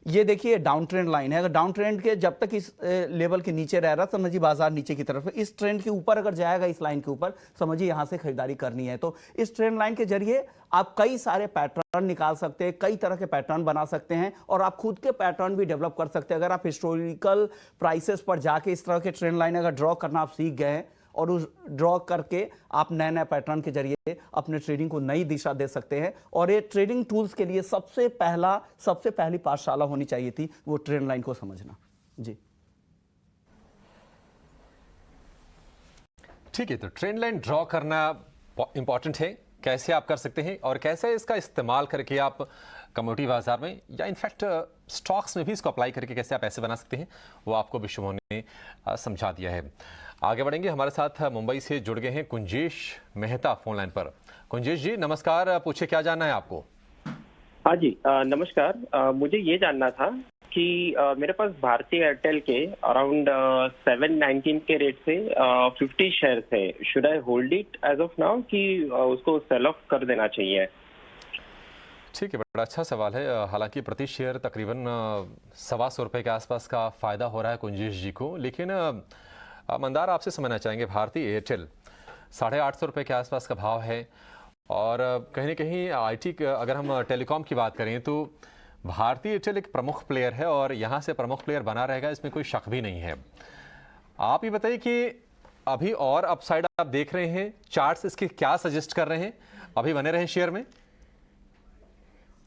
ये देखिए डाउन ट्रेंड लाइन है, अगर डाउन ट्रेंड के जब तक इस लेवल के नीचे रह रहा समझिए बाजार नीचे की तरफ है। इस ट्रेंड के ऊपर अगर जाएगा, इस लाइन के ऊपर, समझिए यहां से खरीदारी करनी है। तो इस ट्रेंड लाइन के जरिए आप कई सारे पैटर्न निकाल सकते हैं, कई तरह के पैटर्न बना सकते हैं और आप खुद के पैटर्न भी डेवलप कर सकते हैं। अगर आप हिस्टोरिकल प्राइसेस पर जाके इस तरह के ट्रेंड लाइन अगर ड्रॉ करना आप सीख गए हैं और उस ड्रॉ करके आप नए नए पैटर्न के जरिए अपने ट्रेडिंग को नई दिशा दे सकते हैं। और ये ट्रेडिंग टूल्स के लिए सबसे पहली पाठशाला होनी चाहिए थी, वो ट्रेंड लाइन को समझना। जी ठीक है, तो ट्रेंड लाइन ड्रॉ करना इंपॉर्टेंट है, कैसे आप कर सकते हैं और कैसे इसका इस्तेमाल करके आप कमोडिटी बाजार में या इनफैक्ट स्टॉक्स में भी इसको अप्लाई करके कैसे आप पैसे बना सकते हैं, वो आपको विश्वमोहन ने समझा दिया है। आगे बढ़ेंगे, हमारे साथ मुंबई से जुड़ गए हैं कुंजेश मेहता फोन लाइन पर। कुंजेश जी नमस्कार, पूछिए क्या जानना है आपको? हाँ जी नमस्कार। मुझे ये जानना था कि मेरे पास भारतीय एयरटेल के अराउंड 719 के रेट से 50 शेयर थे। Should I hold it as of now कि उसको सेल ऑफ कर देना चाहिए? ठीक है, बड़ा अच्छा सवाल है। हालांकि प्रति शेयर तकरीबन 125 रुपये के आसपास का फ़ायदा हो रहा है कुंजेश जी को, लेकिन मंदार आपसे समझना चाहेंगे, भारतीय एयरटेल 850 रुपये के आसपास का भाव है और कहीं ना कहीं आईटी अगर हम टेलीकॉम की बात करें तो भारतीय एयरटेल एक प्रमुख प्लेयर है और यहाँ से प्रमुख प्लेयर बना रहेगा, इसमें कोई शक भी नहीं है। आप ये बताइए कि अभी और अपसाइड आप देख रहे हैं, चार्ट्स इसके क्या सजेस्ट कर रहे हैं, अभी बने रहे शेयर में?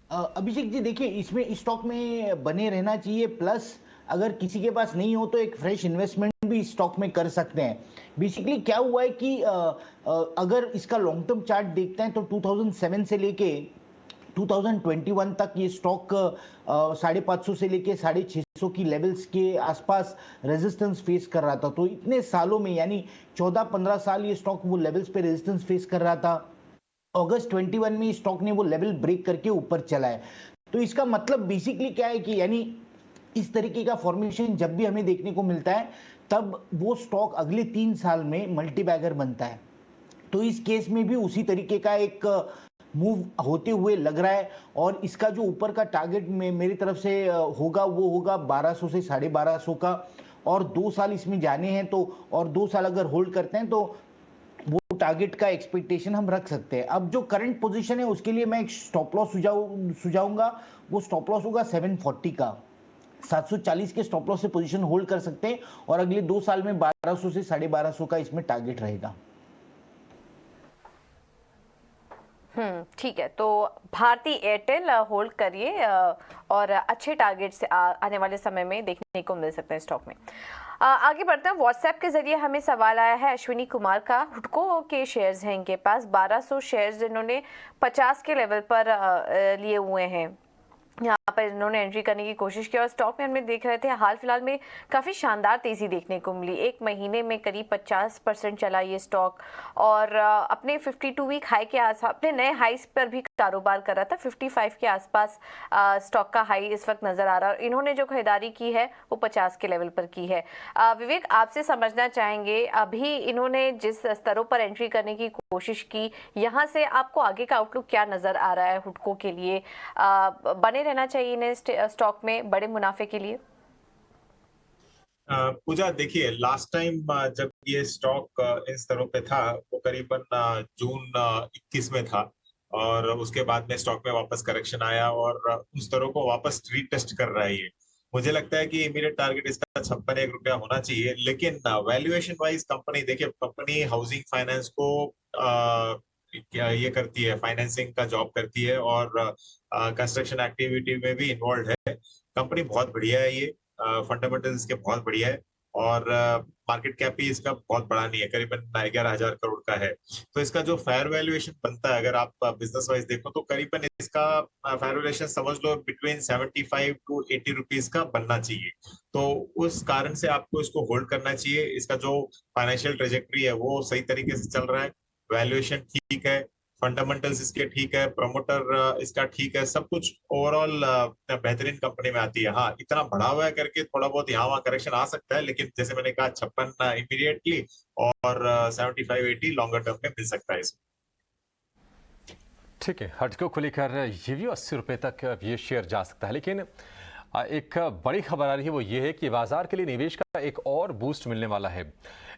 अभिषेक जी देखिए, इसमें स्टॉक में बने रहना चाहिए, प्लस अगर किसी के पास नहीं हो तो एक फ्रेश इन्वेस्टमेंट भी स्टॉक में कर सकते हैं। बेसिकली क्या हुआ है कि अगर इसका लॉन्ग टर्म चार्ट देखते हैं तो 2007 से लेके 2021 तक ये स्टॉक 550 से लेके 650 की लेवल्स के आसपास रेजिस्टेंस फेस कर रहा था। तो इतने सालों में यानी 14-15 साल ये स्टॉक वो लेवल्स पे रेजिस्टेंस फेस कर रहा था। अगस्त 21 में स्टॉक ने वो लेवल ब्रेक करके ऊपर चला है। तो इसका मतलब बेसिकली क्या है कि यानी इस तरीके का फॉर्मेशन जब भी हमें देखने को मिलता है तब वो स्टॉक अगले 3 साल में मल्टीबैगर बनता है। तो इस केस में भी उसी तरीके का एक मूव होते हुए लग रहा है और इसका जो ऊपर का टारगेट में मेरी तरफ से होगा वो होगा 1200 से 1250 का, और 2 साल इसमें जाने हैं तो, और 2 साल अगर होल्ड करते हैं तो वो टारगेट का एक्सपेक्टेशन हम रख सकते हैं। अब जो करंट पोजीशन है उसके लिए मैं एक स्टॉप लॉस सुझाऊंगा, वो स्टॉप लॉस होगा 740 का। 740 के स्टॉप लॉस से पोजीशन होल्ड कर सकते हैं और अगले 2 साल में 1200 से 1250 का इसमें टारगेट रहेगा। ठीक है, तो भारतीय एयरटेल होल्ड करिए और अच्छे टारगेट से आने वाले समय में देखने को मिल सकते हैं स्टॉक में। आगे बढ़ते हैं। व्हाट्सएप के जरिए हमें सवाल आया है अश्विनी कुमार का। हुडको के शेयर्स हैं इनके पास 1200 शेयर्स, इन्होंने 50 के लेवल पर लिए हुए हैं। यहाँ पर इन्होंने एंट्री करने की कोशिश की और स्टॉक में हमें देख रहे थे हाल फिलहाल में काफ़ी शानदार तेज़ी देखने को मिली। एक महीने में करीब 50% चला ये स्टॉक और अपने 52 वीक हाई के आसपास, अपने नए हाईस पर भी कारोबार कर रहा था। 55 के आसपास स्टॉक का हाई इस वक्त नज़र आ रहा है और इन्होंने जो खरीदारी की है वो 50 के लेवल पर की है। विवेक, आपसे समझना चाहेंगे, अभी इन्होंने जिस स्तरों पर एंट्री करने की कोशिश की, यहाँ से आपको आगे का आउटलुक क्या नज़र आ रहा है हुडको के लिए? बने रहना चाहिए इन्हें स्टॉक में बड़े मुनाफे के लिए? पूजा, देखिए लास्ट टाइम जब ये स्टॉक इन स्तरों पे था वो करीबन जून 21 में था और उसके बाद में स्टॉक में वापस करेक्शन आया और उन स्तरों को वापस रीटेस्ट कर रहा है ये। मुझे लगता है कि इमीडिएट टारगेट इसका 56 रुपया होना चाहिए, लेकिन वैल्यूएशन वाइज कंपनी, देखिए कंपनी हाउसिंग फाइनेंस को क्या ये करती है, फाइनेंसिंग का जॉब करती है और कंस्ट्रक्शन एक्टिविटी में भी इन्वॉल्व है। कंपनी बहुत बढ़िया है, ये फंडामेंटल्स इसके बहुत बढ़िया है और मार्केट कैप भी इसका बहुत बड़ा नहीं है, करीबन 11,000 करोड़ का है। तो इसका जो फेयर वैल्यूएशन बनता है, अगर आप बिजनेस वाइज देखो तो करीबन इसका फेयर वैल्यूएशन समझ लो बिटवीन 75 to 80 रुपीज का बनना चाहिए। तो उस कारण से आपको इसको होल्ड करना चाहिए। इसका जो फाइनेंशियल ट्रेजेक्टरी है वो सही तरीके से चल रहा है, वैल्यूएशन ठीक है, फंडामेंटल्स इसके ठीक है, प्रमोटर इसका ठीक है, सब कुछ ओवरऑल बेहतरीन कंपनी में आती है। हाँ, इतना बढ़ा हुआ है करके थोड़ा बहुत यहाँ वहाँ करेक्शन आ सकता है, लेकिन जैसे मैंने कहा 56 इमीडिएटली और 75-80 लॉन्गर टर्म में मिल सकता है इसमें। ठीक है, हटको को लेकर ये भी 80 रुपये तक ये शेयर जा सकता है, लेकिन एक बड़ी खबर आ रही है, वो ये है कि बाजार के लिए निवेश का एक और बूस्ट मिलने वाला है।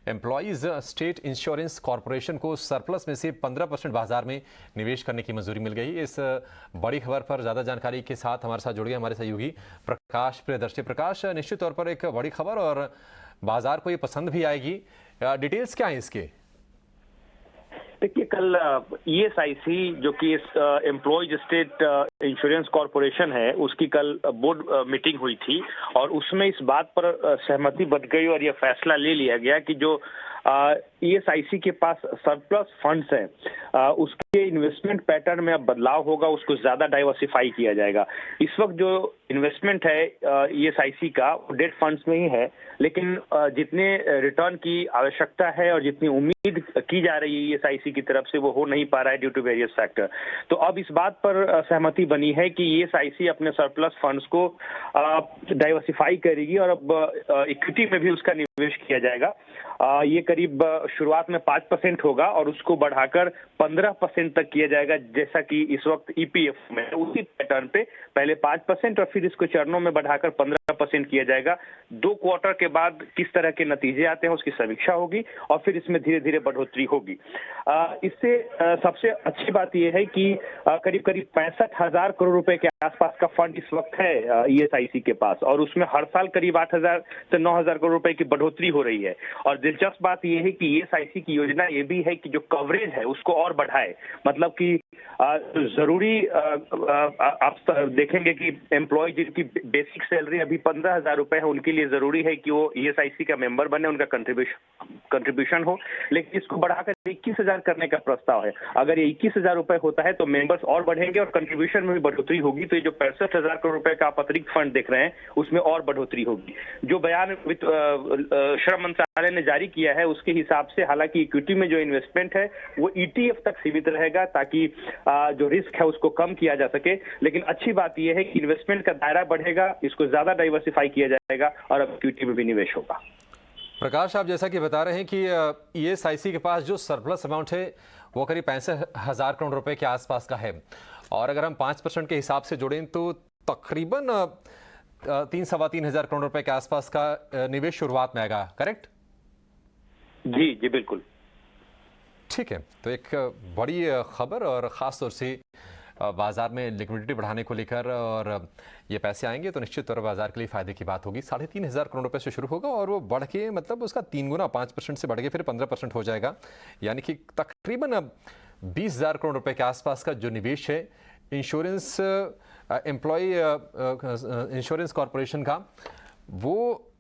एम्प्लॉयज़ स्टेट इंश्योरेंस कॉरपोरेशन को सरप्लस में से 15% बाजार में निवेश करने की मंजूरी मिल गई। इस बड़ी खबर पर ज़्यादा जानकारी के साथ हमारे साथ जुड़ गए हमारे सहयोगी प्रकाश प्रियदर्शी। प्रकाश, निश्चित तौर पर एक बड़ी खबर और बाजार को ये पसंद भी आएगी, डिटेल्स क्या है इसके? देखिए, कल ESIC जो कि एम्प्लॉयज स्टेट इंश्योरेंस कॉरपोरेशन है, उसकी कल बोर्ड मीटिंग हुई थी और उसमें इस बात पर सहमति बन गई और यह फैसला ले लिया गया कि जो ESIC के पास सरप्लस फंड्स हैं उसके इन्वेस्टमेंट पैटर्न में अब बदलाव होगा, उसको ज्यादा डाइवर्सिफाई किया जाएगा। इस वक्त जो इन्वेस्टमेंट है ESIC का डेट फंड्स में ही है, लेकिन जितने रिटर्न की आवश्यकता है और जितनी उम्मीद की जा रही है ESIC की तरफ से वो हो नहीं पा रहा है ड्यू टू वेरियस फैक्टर। तो अब इस बात पर सहमति बनी है कि ईएसआईसी अपने सरप्लस फंड्स को डाइवर्सिफाई करेगी और अब इक्विटी में भी उसका निवेश किया जाएगा। ये करीब शुरुआत में 5% होगा और उसको बढ़ाकर 15% तक किया जाएगा, जैसा कि इस वक्त ईपीएफ में उसी पैटर्न पे पहले 5% और फिर इसको चरणों में बढ़ाकर 15% किया जाएगा। 2 क्वार्टर के बाद किस तरह के नतीजे आते हैं उसकी समीक्षा होगी और फिर इसमें धीरे धीरे बढ़ोतरी होगी। इससे सबसे अच्छी बात यह है कि करीब करीब 65,000 करोड़ रुपए के आसपास का फंड इस वक्त है ईएसआईसी के पास और उसमें हर साल करीब 8,000 से 9,000 करोड़ रुपए की बढ़ोतरी हो रही है। और दिलचस्प बात यह है कि ईएसआईसी की योजना ये भी है कि जो कवरेज है उसको और बढ़ाए, मतलब कि जरूरी आप देखेंगे कि एम्प्लॉय जिनकी बेसिक सैलरी अभी 15,000 रुपए है उनके लिए जरूरी है कि वो ईएसआईसी का मेंबर बने, उनका कंट्रीब्यूशन हो, लेकिन इसको बढ़ाकर 21,000 करने का प्रस्ताव है। अगर ये 21,000 रुपए होता है तो मेंबर्स और बढ़ेंगे और कंट्रीब्यूशन में भी बढ़ोतरी होगी, तो ये जो 65,000 करोड़ रुपए का आप अतिरिक्त फंड देख रहे हैं उसमें और बढ़ोतरी होगी। जो बयान श्रम मंत्रालय ने जारी किया है उसके हिसाब से हालांकि इक्विटी में जो इन्वेस्टमेंट है वो ईटीएफ तक सीमित रहेगा ताकि जो रिस्क है उसको कम किया जा सके, लेकिन अच्छी बात यह है कि इन्वेस्टमेंट का दायरा बढ़ेगा, इसको ज्यादा डाइवर्सिफाई किया जाएगा और अब इक्विटी में भी निवेश होगा। प्रकाश, आप जैसा कि बता रहे हैं कि ईएसआईसी के पास जो सरप्लस अमाउंट है वो करीब 65,000 करोड़ रुपए के आसपास का है और अगर हम 5% के हिसाब से जोड़ें तो तकरीबन 3-3,500 करोड़ रुपए के आसपास का निवेश शुरुआत में आएगा, करेक्ट? जी जी बिल्कुल ठीक है। तो एक बड़ी खबर और ख़ास तौर से बाजार में लिक्विडिटी बढ़ाने को लेकर, और ये पैसे आएंगे तो निश्चित तौर पर बाजार के लिए फ़ायदे की बात होगी। 3,500 करोड़ रुपए से शुरू होगा और वो बढ़ के मतलब उसका 3 गुना 5% से बढ़ के फिर 15% हो जाएगा, यानी कि तकरीबन 20,000 करोड़ रुपए के आसपास का जो निवेश है इंश्योरेंस एम्प्लॉय इंश्योरेंस कॉरपोरेशन का, वो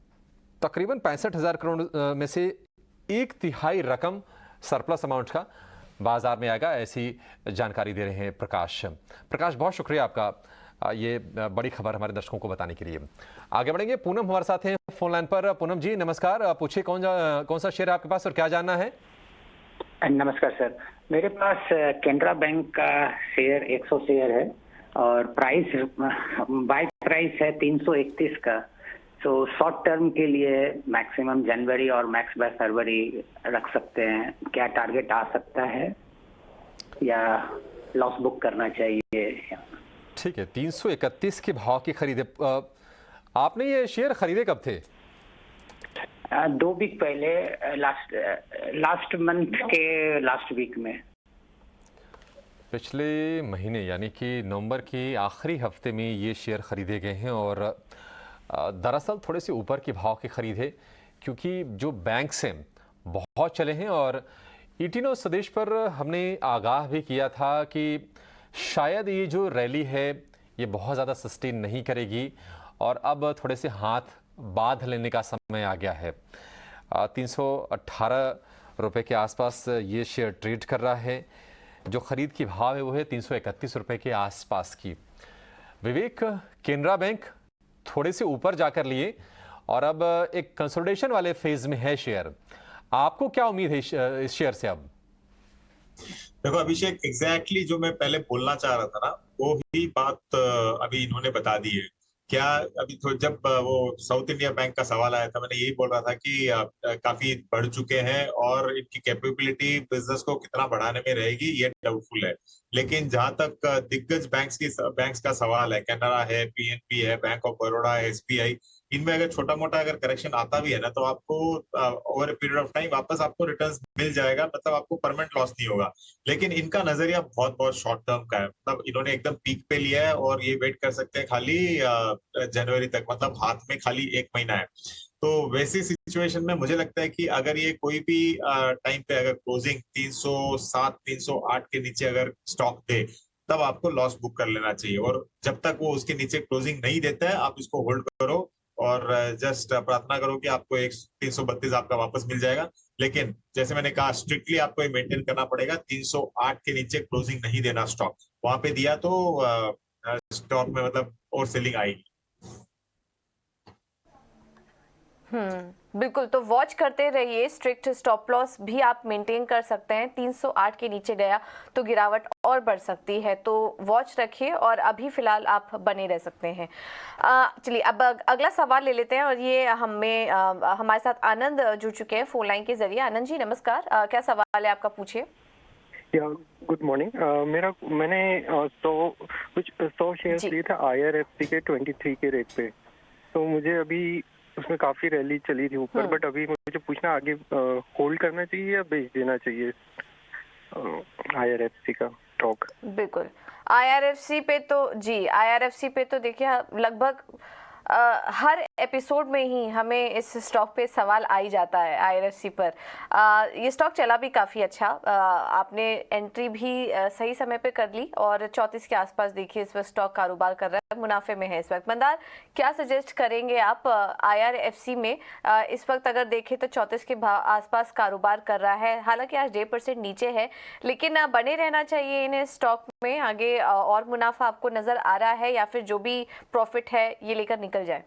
तकरीबन 65,000 करोड़ में से 1/3 रकम सरप्लस अमाउंट का बाजार में आएगा, ऐसी जानकारी दे रहे हैं प्रकाश। बहुत शुक्रिया आपका ये बड़ी खबर हमारे दर्शकों को बताने के लिए। आगे बढ़ेंगे, पूनम हमारे साथ हैं फोन लाइन पर। पूनम जी नमस्कार, पूछिए कौन सा शेयर है आपके पास और क्या जानना है? नमस्कार सर, मेरे पास कैनरा बैंक का शेयर 100 शेयर है और बाय प्राइस है 331 का। तो शॉर्ट टर्म के लिए मैक्सिमम जनवरी और मैक्स बाय फरवरी रख सकते हैं, क्या टारगेट आ सकता है या लॉस बुक करना चाहिए? ठीक है, 331 के भाव की खरीदे। आपने ये शेयर खरीदे कब थे? 2 वीक पहले, लास्ट मंथ के लास्ट वीक में, पिछले महीने यानी कि नवंबर के आखिरी हफ्ते में ये शेयर खरीदे गए हैं और दरअसल थोड़े से ऊपर के भाव की खरीद है क्योंकि जो बैंक्स हैं बहुत चले हैं और ईटीनो स्वदेश पर हमने आगाह भी किया था कि शायद ये जो रैली है ये बहुत ज़्यादा सस्टेन नहीं करेगी और अब थोड़े से हाथ बांध लेने का समय आ गया है। 318 रुपये के आसपास ये शेयर ट्रेड कर रहा है। जो ख़रीद की भाव है वो है 331 रुपये के आसपास की। विवेक, केनरा बैंक थोड़े से ऊपर जाकर लिए और अब एक कंसोलिडेशन वाले फेज में है शेयर। आपको क्या उम्मीद है इस शेयर से? अब देखो अभिषेक, एग्जैक्टली जो मैं पहले बोलना चाह रहा था ना वो ही बात अभी इन्होंने बता दी है। क्या अभी तो जब वो साउथ इंडिया बैंक का सवाल आया था मैंने यही बोल रहा था कि काफी बढ़ चुके हैं और इनकी कैपेबिलिटी बिजनेस को कितना बढ़ाने में रहेगी ये डाउटफुल है। लेकिन जहां तक दिग्गज बैंक्स का सवाल है, कैनरा है, पीएनबी है, बैंक ऑफ बड़ौदा है, एसबीआई, इनमें अगर छोटा मोटा अगर करेक्शन आता भी है ना तो आपको over a period of time वापस आपको रिटर्न्स मिल जाएगा, मतलब आपको परमानेंट लॉस नहीं होगा। लेकिन इनका नजरिया बहुत बहुत शॉर्ट टर्म का है, मतलब इन्होंने एकदम पीक पे लिया है और ये वेट कर सकते हैं खाली जनवरी तक, मतलब हाथ में खाली 1 महीना है। तो वैसी सिचुएशन में मुझे लगता है कि अगर ये कोई भी टाइम पे अगर क्लोजिंग 307 308 के नीचे अगर स्टॉक दे तब आपको लॉस बुक कर लेना चाहिए और जब तक वो उसके नीचे क्लोजिंग नहीं देता है आप इसको होल्ड करो और जस्ट प्रार्थना करो कि आपको 332 आपका वापस मिल जाएगा। लेकिन जैसे मैंने कहा स्ट्रिक्टली आपको ये मेंटेन करना पड़ेगा, 308 के नीचे क्लोजिंग नहीं देना स्टॉक। वहां पे दिया तो स्टॉक में मतलब और सेलिंग आएगी। बिल्कुल, तो वॉच करते रहिए। स्ट्रिक्ट स्टॉप लॉस भी आप मेंटेन कर सकते हैं। 308 के नीचे गया तो गिरावट और बढ़ सकती है, तो वॉच रखिए और अभी फिलहाल आप बने रह सकते हैं। चलिए अब अगला सवाल ले लेते हैं और ये हमारे साथ आनंद जुड़ चुके हैं फोन लाइन के जरिए। आनंद जी नमस्कार, क्या सवाल है आपका, पूछिए। Good morning. मैंने 100 शेयर लिए थे IRFC के 23 के रेट पे, तो मुझे अभी उसमें काफी रैली चली थी ऊपर, बट अभी मुझे पूछना आगे होल्ड करना चाहिए या बेच देना चाहिए IRFC का स्टॉक? बिल्कुल, IRFC पे तो देखिए लगभग हर एपिसोड में ही हमें इस स्टॉक पे सवाल आ ही जाता है IRFC पर। ये स्टॉक चला भी काफ़ी अच्छा, आपने एंट्री भी सही समय पे कर ली और 34 के आसपास देखिए इस वक्त स्टॉक कारोबार कर रहा है, मुनाफे में है इस वक्त। मंदार, क्या सजेस्ट करेंगे आप IRFC में? इस वक्त अगर देखें तो 34 के आसपास कारोबार कर रहा है, हालांकि आज 1% नीचे है, लेकिन बने रहना चाहिए इन स्टॉक में? आगे और मुनाफा आपको नजर आ रहा है या फिर जो भी प्रॉफिट है ये लेकर निकल जाए?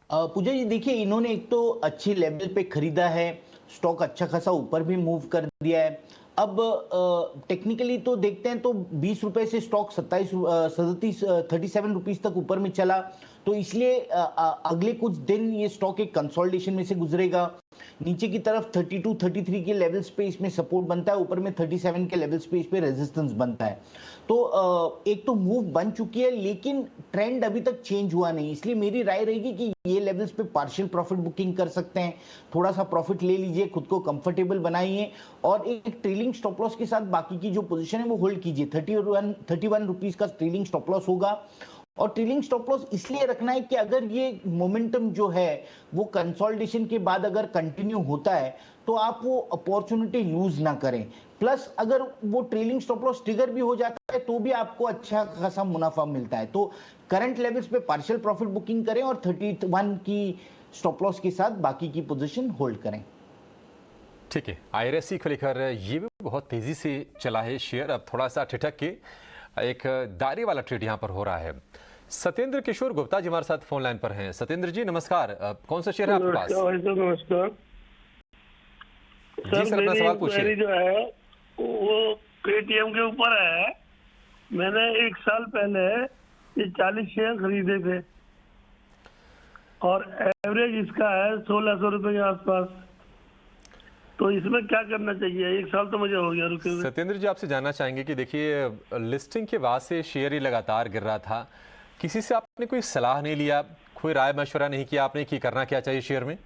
पूजा जी देखिए, इन्होंने एक तो अच्छे लेवल पे खरीदा है, स्टॉक अच्छा खासा ऊपर भी मूव कर दिया है। अब टेक्निकली तो देखते हैं तो 20 रुपए से स्टॉक 37 रुपीस तक ऊपर में चला, तो इसलिए अगले कुछ दिन ये स्टॉक एक कंसोलिडेशन में से गुजरेगा। नीचे की तरफ 32, 33 के लेवल स्पेस में सपोर्ट बनता है, ऊपर में 37 के लेवल स्पेस पे रेजिस्टेंस बनता है। तो एक तो मूव बन चुकी है, लेकिन ट्रेंड अभी तक चेंज हुआ नहीं, इसलिए मेरी राय रहेगी कि ये लेवल्स पे पार्शियल प्रॉफिट बुकिंग कर सकते हैं। थोड़ा सा प्रॉफिट ले लीजिए, खुद को कंफर्टेबल बनाइए और एक ट्रेलिंग स्टॉप लॉस के साथ बाकी की जो पोजीशन है वो होल्ड कीजिए। 31 रुपीस का ट्रेलिंग स्टॉप लॉस होगा। और ट्रेलिंग स्टॉप लॉस इसलिए रखना है कि अगर ये मोमेंटम जो है वो कंसोलिडेशन के बाद अगर कंटिन्यू होता है तो आप वो अपॉर्चुनिटी लूज ना करें। प्लस अगर वो ट्रेलिंग स्टॉप लॉस ट्रिगर भी हो जाता है तो भी आपको अच्छा खासा मुनाफा मिलता है। तो करंट लेवल्स पे पार्शियल प्रॉफिट बुकिंग करें और 31 की स्टॉप लॉस के साथ बाकी की पोजीशन होल्ड करें। ठीक है, IRFC को लेकर ये भी बहुत तेजी से चला है शेयर, अब थोड़ा सा ठिठक के एक दायरे वाला ट्रेड यहाँ पर हो रहा है। सत्येंद्र किशोर गुप्ता जी हमारे साथ फोन लाइन पर हैं। सत्येंद्र जी नमस्कार, कौन सा शेयर है आपके पास? नमस्कार जी सर, अपना सवाल पूछिए। जो है वो पेटीएम के ऊपर है। मैंने 1 साल पहले ये 40 शेयर खरीदे थे और एवरेज इसका है 1600 रुपए के आसपास, तो इसमें क्या करना चाहिए? 1 साल तो मुझे हो गया रुके हुए। सत्येंद्र जी आपसे जानना चाहेंगे कि देखिए लिस्टिंग के बाद से शेयर ही लगातार गिर रहा था, किसी से आपने कोई सलाह नहीं लिया, कोई राय मशवरा नहीं किया आपने कि करना क्या चाहिए शेयर में?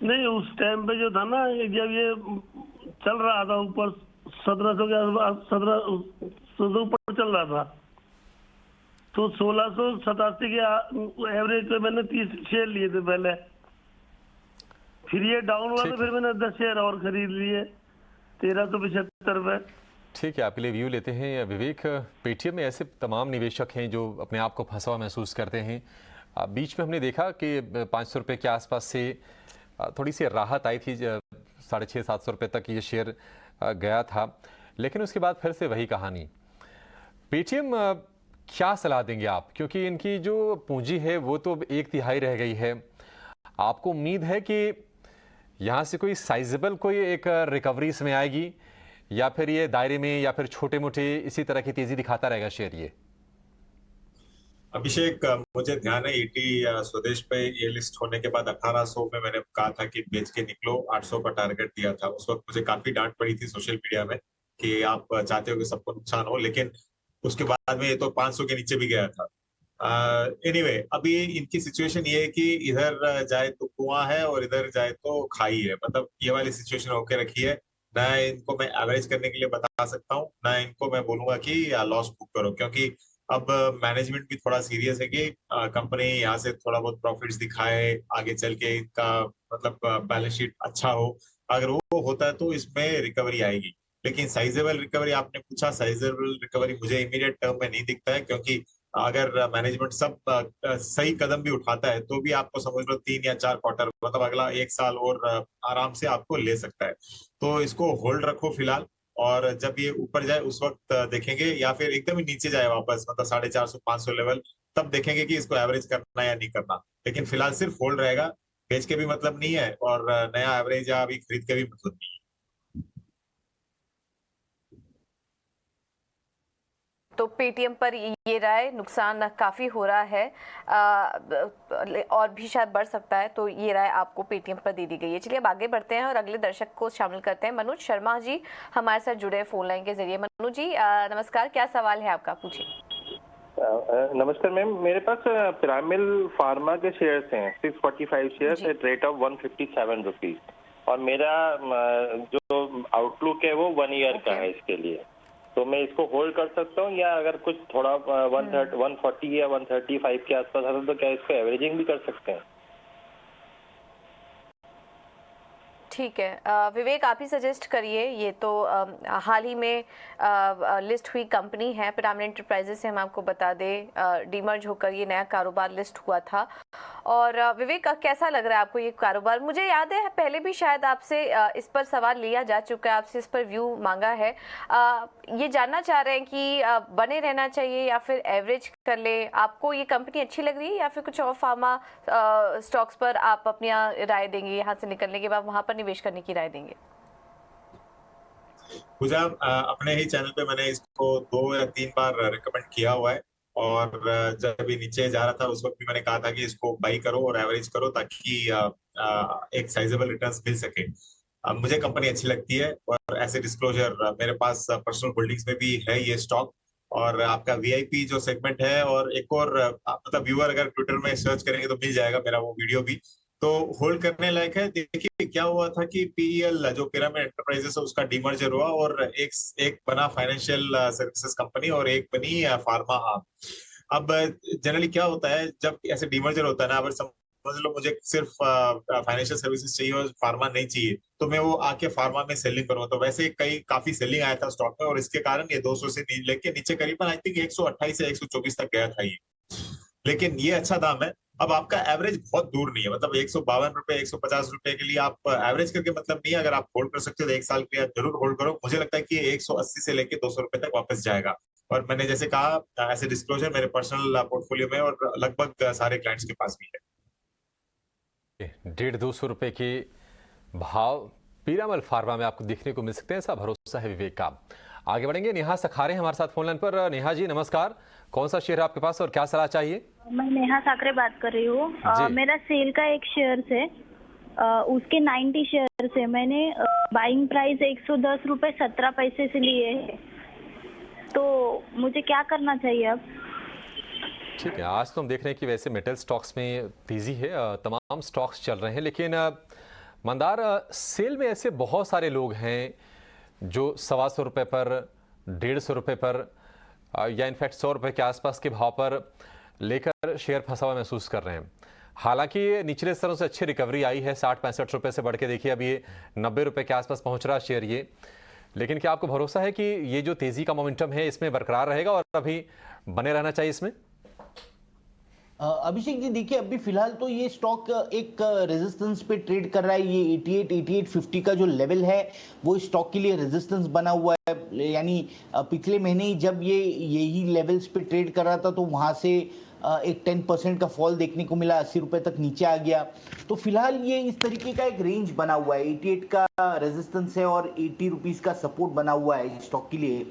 नहीं, उस टाइम पे जो था ना, जब ये चल रहा था ऊपर 1700 के आसपास, 1700 ऊपर चल रहा था, तो 1687 के एवरेज पे मैंने 30 शेयर लिए थे पहले। फिर ये डाउन हुआ तो फिर मैंने 10 शेयर और खरीद लिए 1375 पे। ठीक है, आपके लिए व्यू लेते हैं विवेक। पेटीएम में ऐसे तमाम निवेशक हैं जो अपने आप को फंसा हुआ महसूस करते हैं। बीच में हमने देखा कि 500 रुपये के आसपास से थोड़ी सी राहत आई थी, 650-700 रुपये तक ये शेयर गया था, लेकिन उसके बाद फिर से वही कहानी। पेटीएम क्या सलाह देंगे आप, क्योंकि इनकी जो पूंजी है वो तो 1/3 रह गई है। आपको उम्मीद है कि यहाँ से कोई साइजेबल कोई एक रिकवरी इसमें आएगी या फिर ये दायरे में या फिर छोटे मोटे इसी तरह की तेजी दिखाता रहेगा शेयर? ये अभिषेक, मुझे ध्यान है ईटी स्वदेश पे ये लिस्ट होने के बाद 1800 में मैंने कहा था कि बेच के निकलो, 800 का टारगेट दिया था। उस वक्त मुझे काफी डांट पड़ी थी सोशल मीडिया में कि आप चाहते हो कि सबको नुकसान हो, लेकिन उसके बाद में ये तो 500 के नीचे भी गया था। एनीवे, अभी इनकी सिचुएशन ये है कि इधर जाए तो कुआं है और इधर जाए तो खाई है, मतलब ये वाली सिचुएशन होके रखी है। ना इनको मैं एवरेज करने के लिए बता सकता हूँ, ना इनको मैं बोलूंगा कि लॉस बुक करो, क्योंकि अब मैनेजमेंट भी थोड़ा सीरियस है कि कंपनी यहाँ से थोड़ा बहुत प्रॉफिट्स दिखाए, आगे चल के इनका मतलब बैलेंस शीट अच्छा हो। अगर वो होता है तो इसमें रिकवरी आएगी, लेकिन साइजेबल रिकवरी आपने पूछा, साइजेबल रिकवरी मुझे इमीडिएट टर्म में नहीं दिखता है, क्योंकि अगर मैनेजमेंट सब सही कदम भी उठाता है तो भी आपको समझ लो 3 या 4 क्वार्टर, मतलब अगला 1 साल और आराम से आपको ले सकता है। तो इसको होल्ड रखो फिलहाल, और जब ये ऊपर जाए उस वक्त देखेंगे, या फिर एकदम ही नीचे जाए वापस, मतलब 450-500 लेवल, तब देखेंगे कि इसको एवरेज करना या नहीं करना। लेकिन फिलहाल सिर्फ होल्ड रहेगा। बेच के भी मतलब नहीं है और नया एवरेज या अभी खरीद के भी मतलब नहीं है। तो पेटीएम पर ये राय नुकसान काफ़ी हो रहा है और भी शायद बढ़ सकता है, तो ये राय आपको पेटीएम पर दे दी गई है। चलिए अब आगे बढ़ते हैं और अगले दर्शक को शामिल करते हैं। मनोज शर्मा जी हमारे साथ जुड़े फोन लाइन के जरिए। मनोज जी नमस्कार, क्या सवाल है आपका, पूछिए। नमस्कार मैम, मेरे पास पिरामिल फार्मा के शेयर्स हैं 645 shares at rate of 157 rupees और मेरा जो आउटलुक है वो 1 ईयर का है इसके लिए, तो मैं इसको होल्ड कर सकता हूँ या अगर कुछ थोड़ा 140 या 135 के आसपास आता तो क्या इसको एवरेजिंग भी कर सकते हैं? ठीक है विवेक, आप ही सजेस्ट करिए। ये तो हाल ही में लिस्ट हुई कंपनी है पिरामिड एंटरप्राइजेस से, हम आपको बता दें डीमर्ज होकर ये नया कारोबार लिस्ट हुआ था। और विवेक कैसा लग रहा है आपको ये कारोबार? मुझे याद है पहले भी शायद आपसे इस पर सवाल लिया जा चुका है, आपसे इस पर व्यू मांगा है। ये जानना चाह रहे हैं कि बने रहना चाहिए या फिर एवरेज कर ले। आपको ये कंपनी अच्छी लग रही है या फिर कुछ और फार्मा स्टॉक्स पर आप अपनी राय देंगे, यहाँ से निकलने के बाद वहां पर निवेश करने की राय देंगे? पूजा, अपने ही चैनल पे मैंने इसको 2 या 3 बार रिकमेंड किया हुआ है और जब भी नीचे जा रहा था उस वक्त भी मैंने कहा था कि इसको बाई करो और एवरेज करो ताकि एक साइजेबल रिटर्न्स मिल सके। मुझे कंपनी अच्छी लगती है और ऐसे डिस्क्लोजर मेरे पास पर्सनल होल्डिंग्स में भी है ये स्टॉक। और आपका वीआईपी जो सेगमेंट है और एक और मतलब व्यूअर अगर ट्विटर में सर्च करेंगे तो मिल जाएगा मेरा वो वीडियो भी, तो होल्ड करने लायक है। देखिए क्या हुआ था कि पीईएल जो पिरामिड एंटरप्राइजेस है उसका डीमर्जर हुआ और एक बना फाइनेंशियल सर्विसेज कंपनी और एक बनी फार्मा हब। अब जनरली क्या होता है जब ऐसे डीमर्जर होता है ना, अगर समझ लो मुझे सिर्फ फाइनेंशियल सर्विसेज चाहिए और फार्मा नहीं चाहिए तो मैं वो आके फार्मा में सेलिंग करूंगा। तो वैसे काफी सेलिंग आया था स्टॉक में और इसके कारण ये 200 से लेके नीचे करीबन आई थिंक 128 से 124 तक गया था ये, लेकिन ये अच्छा दाम है। अब आपका एवरेज बहुत दूर नहीं है, मतलब 152 रुपए 150 रुपए के लिए आप एवरेज करके मतलब नहीं है। अगर आप होल्ड कर सकते हो तो 1 साल के लिए आप जरूर होल्ड करो। मुझे लगता है कि 180 से लेके 200 रुपए तक वापस जाएगा। और मैंने जैसे कहा ऐसे डिस्क्लोजर मेरे पर्सनल पोर्टफोलियो में और लगभग सारे क्लाइंट्स के पास भी है। 150-200 रुपए के भाव पीरामल फार्मा में आपको देखने को मिल सकते हैं, ऐसा भरोसा है विवेक का। आगे बढ़ेंगे, नेहा सखारे हमारे साथ फोन लाइन पर। नेहा जी नमस्कार, कौन सा शेयर है आपके पास और क्या सलाह चाहिए? मैं नेहा साकरे बात कर रही हूँ। मेरा सेल का एक शेयर है, उसके 90 शेयर है। मैंने बाइंग प्राइस 110 रुपए 17 पैसे से लिए है, तो मुझे क्या करना चाहिए अब? ठीक है, आज तो हम देख रहे हैं कि वैसे मेटल स्टॉक्स में तेजी है, तमाम स्टॉक्स चल रहे हैं, लेकिन मंदार सेल में ऐसे बहुत सारे लोग हैं जो 125 रुपए पर, 150 रुपए पर या इनफैक्ट 100 रुपए के आसपास के भाव पर लेकर शेयर फंसा हुआ महसूस कर रहे हैं। हालांकि निचले स्तरों से अच्छी रिकवरी आई है, 60-65 रुपए से बढ़ के देखिए अभी ये 90 रुपए के आसपास पहुंच रहा है शेयर ये। लेकिन क्या आपको भरोसा है कि ये जो तेजी का मोमेंटम है इसमें बरकरार रहेगा और अभी बने रहना चाहिए इसमें? अभिषेक जी देखिए, अभी फिलहाल तो ये स्टॉक एक रेजिस्टेंस पे ट्रेड कर रहा है। ये 88-50 का जो लेवल है वो स्टॉक के लिए रेजिस्टेंस बना हुआ है। यानी पिछले महीने ही जब ये यही लेवल्स पे ट्रेड कर रहा था तो वहां से एक 10% का फॉल देखने को मिला, 80 रुपए तक नीचे आ गया। तो फिलहाल ये इस तरीके का एक रेंज बना हुआ है, 88 का रेजिस्टेंस है और 80 रुपीज का सपोर्ट बना हुआ है स्टॉक के लिए।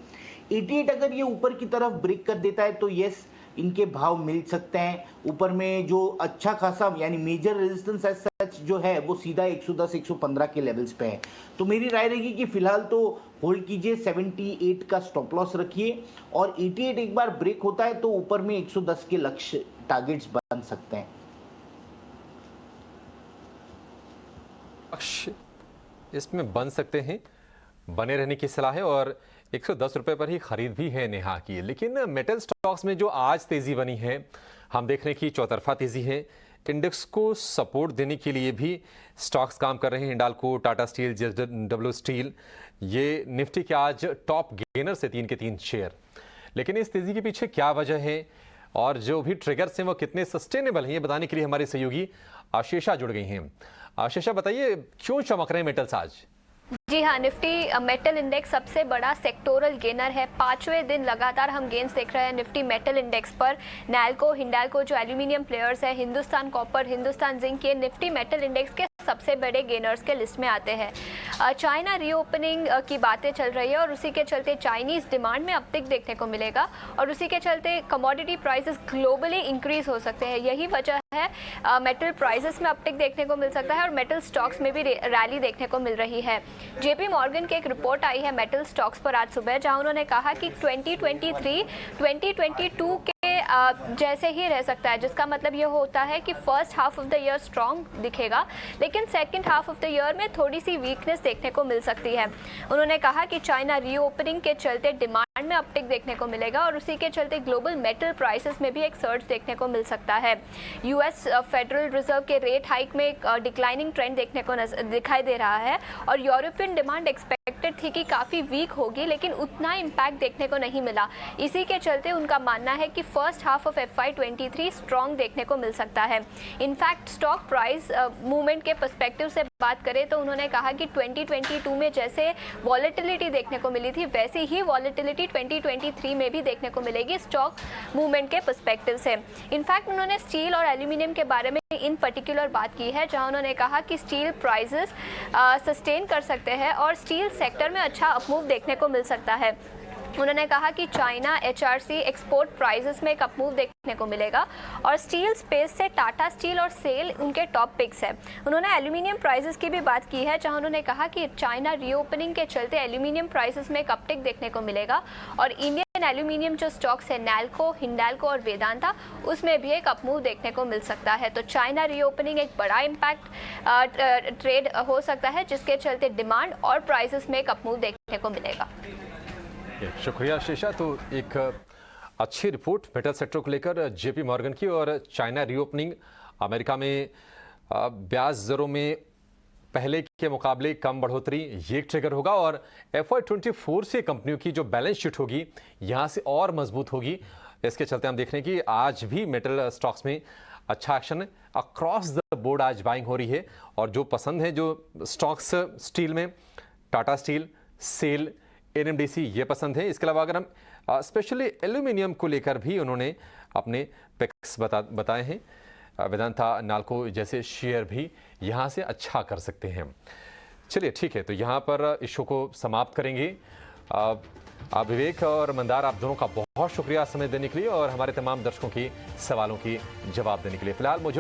88 अगर ये ऊपर की तरफ ब्रेक कर देता है तो यस इनके भाव मिल सकते हैं। ऊपर में जो अच्छा खासा यानी मेजर रेजिस्टेंस एज सच जो है वो सीधा 110-115 के लेवल्स पे है। तो मेरी राय रहेगी कि फिलहाल तो होल्ड कीजिए, 78 का स्टॉप लॉस रखिए और 88 एक बार ब्रेक होता है तो ऊपर में 110 के लक्ष्य टारगेट्स बन सकते हैं। इसमें बन सकते हैं, बने रहने की सलाह है और 110 रुपए पर ही खरीद भी है नेहा की। लेकिन मेटल स्टॉक्स में जो आज तेजी बनी है, हम देख रहे हैं कि चौतरफा तेजी है। इंडेक्स को सपोर्ट देने के लिए भी स्टॉक्स काम कर रहे हैं, Hindalco, Tata steel, JSW steel. ये निफ्टी के आज टॉप गेनर से 3 के 3 शेयर। लेकिन इस तेजी के पीछे क्या वजह है और जो भी ट्रिगर्स हैं वो कितने सस्टेनेबल हैं, ये बताने के लिए हमारे सहयोगी आशीषा जुड़ गई हैं। आशीषा बताइए, क्यों चमक रहे हैं मेटल्स आज? जी जी हाँ, निफ्टी मेटल इंडेक्स सबसे बड़ा सेक्टोरल गेनर है। 5वें दिन लगातार हम गेन्स देख रहे हैं निफ्टी मेटल इंडेक्स पर। नैल्को, हिंडाल्को जो एल्यूमिनियम प्लेयर्स है, हिंदुस्तान कॉपर, हिंदुस्तान जिंक, ये निफ्टी मेटल इंडेक्स के सबसे बड़े गेनर्स के लिस्ट में आते हैं। चाइना रीओपनिंग की बातें चल रही है और उसी के चलते चाइनीज डिमांड में अपटिक देखने को मिलेगा और उसी के चलते कमोडिटी प्राइसेस ग्लोबली इंक्रीज हो सकते हैं। यही वजह है मेटल प्राइसेस में अपटिक देखने को मिल सकता है और मेटल स्टॉक्स में भी रैली देखने को मिल रही है। जेपी मॉर्गन की एक रिपोर्ट आई है मेटल स्टॉक्स पर आज सुबह, जहां उन्होंने कहा कि 2023 2022 के जैसे ही रह सकता है, जिसका मतलब ये होता है कि first half of the year strong दिखेगा लेकिन second half of the year में थोड़ी सी वीकनेस देखने को मिल सकती है। उन्होंने कहा कि चाइना रीओपनिंग के चलते डिमांड में अपटिक देखने को मिलेगा और उसी के चलते ग्लोबल मेटल प्राइसेस में भी एक सर्ज देखने को मिल सकता है। यूएस फेडरल रिजर्व के रेट हाइक में एक डिक्लाइनिंग ट्रेंड देखने को दिखाई दे रहा है और यूरोपियन डिमांड एक्सपेक्टेड थी कि काफ़ी वीक होगी लेकिन उतना इम्पैक्ट देखने को नहीं मिला। इसी के चलते उनका मानना है कि first half of FY23 strong देखने को मिल सकता है। इनफैक्ट स्टॉक प्राइस मूवमेंट के पर्सपेक्टिव से बात करें तो उन्होंने कहा कि 2022 में जैसे वॉलेटिलिटी देखने को मिली थी वैसी ही वॉलेटिलिटी 2023 में भी देखने को मिलेगी स्टॉक मूवमेंट के पर्सपेक्टिव से। इनफैक्ट उन्होंने स्टील और एल्यूमिनियम के बारे में इन पर्टिकुलर बात की है, जहां उन्होंने कहा कि स्टील प्राइसेस सस्टेन कर सकते हैं और स्टील सेक्टर में अच्छा अपमूव देखने को मिल सकता है। उन्होंने कहा कि चाइना HRC एक्सपोर्ट प्राइसेस में एक अपमूव देखने को मिलेगा और स्टील स्पेस से टाटा स्टील और सेल उनके टॉप पिक्स है। उन्होंने एल्यूमिनियम प्राइसेस की भी बात की है, जहां उन्होंने कहा कि चाइना रीओपनिंग के चलते एल्यूमिनियम प्राइसेस में एक अपटिक देखने को मिलेगा और इंडियन एल्यूमिनियम जो स्टॉक्स है नैल्को, हिंडाल्को और वेदांता, उसमें भी एक अपमूव देखने को मिल सकता है। तो चाइना रीओपनिंग एक बड़ा इम्पैक्ट ट्रेड हो सकता है जिसके चलते डिमांड और प्राइसेस में एक अपमूव देखने को मिलेगा। शुक्रिया शीशा। तो एक अच्छी रिपोर्ट मेटल सेक्टर को लेकर जेपी मॉर्गन की। और चाइना रीओपनिंग, अमेरिका में ब्याज दरों में पहले के मुकाबले कम बढ़ोतरी, ये एक ट्रिगर होगा और FY24 से कंपनियों की जो बैलेंस शीट होगी यहाँ से और मजबूत होगी। इसके चलते हम देख रहे हैं कि आज भी मेटल स्टॉक्स में अच्छा एक्शन है। अक्रॉस द बोर्ड आज बाइंग हो रही है और जो पसंद है जो स्टॉक्स स्टील में टाटा स्टील, सेल, NMDC ये पसंद है। इसके अलावा अगर हम स्पेशली एल्यूमिनियम को लेकर भी उन्होंने अपने पिक्स बताए हैं। वेदांता, नाल्को जैसे शेयर भी यहाँ से अच्छा कर सकते हैं। चलिए ठीक है, तो यहाँ पर इस शो को समाप्त करेंगे। विवेक और मंदार, आप दोनों का बहुत शुक्रिया समय देने के लिए और हमारे तमाम दर्शकों के सवालों के जवाब देने के लिए। फिलहाल मुझे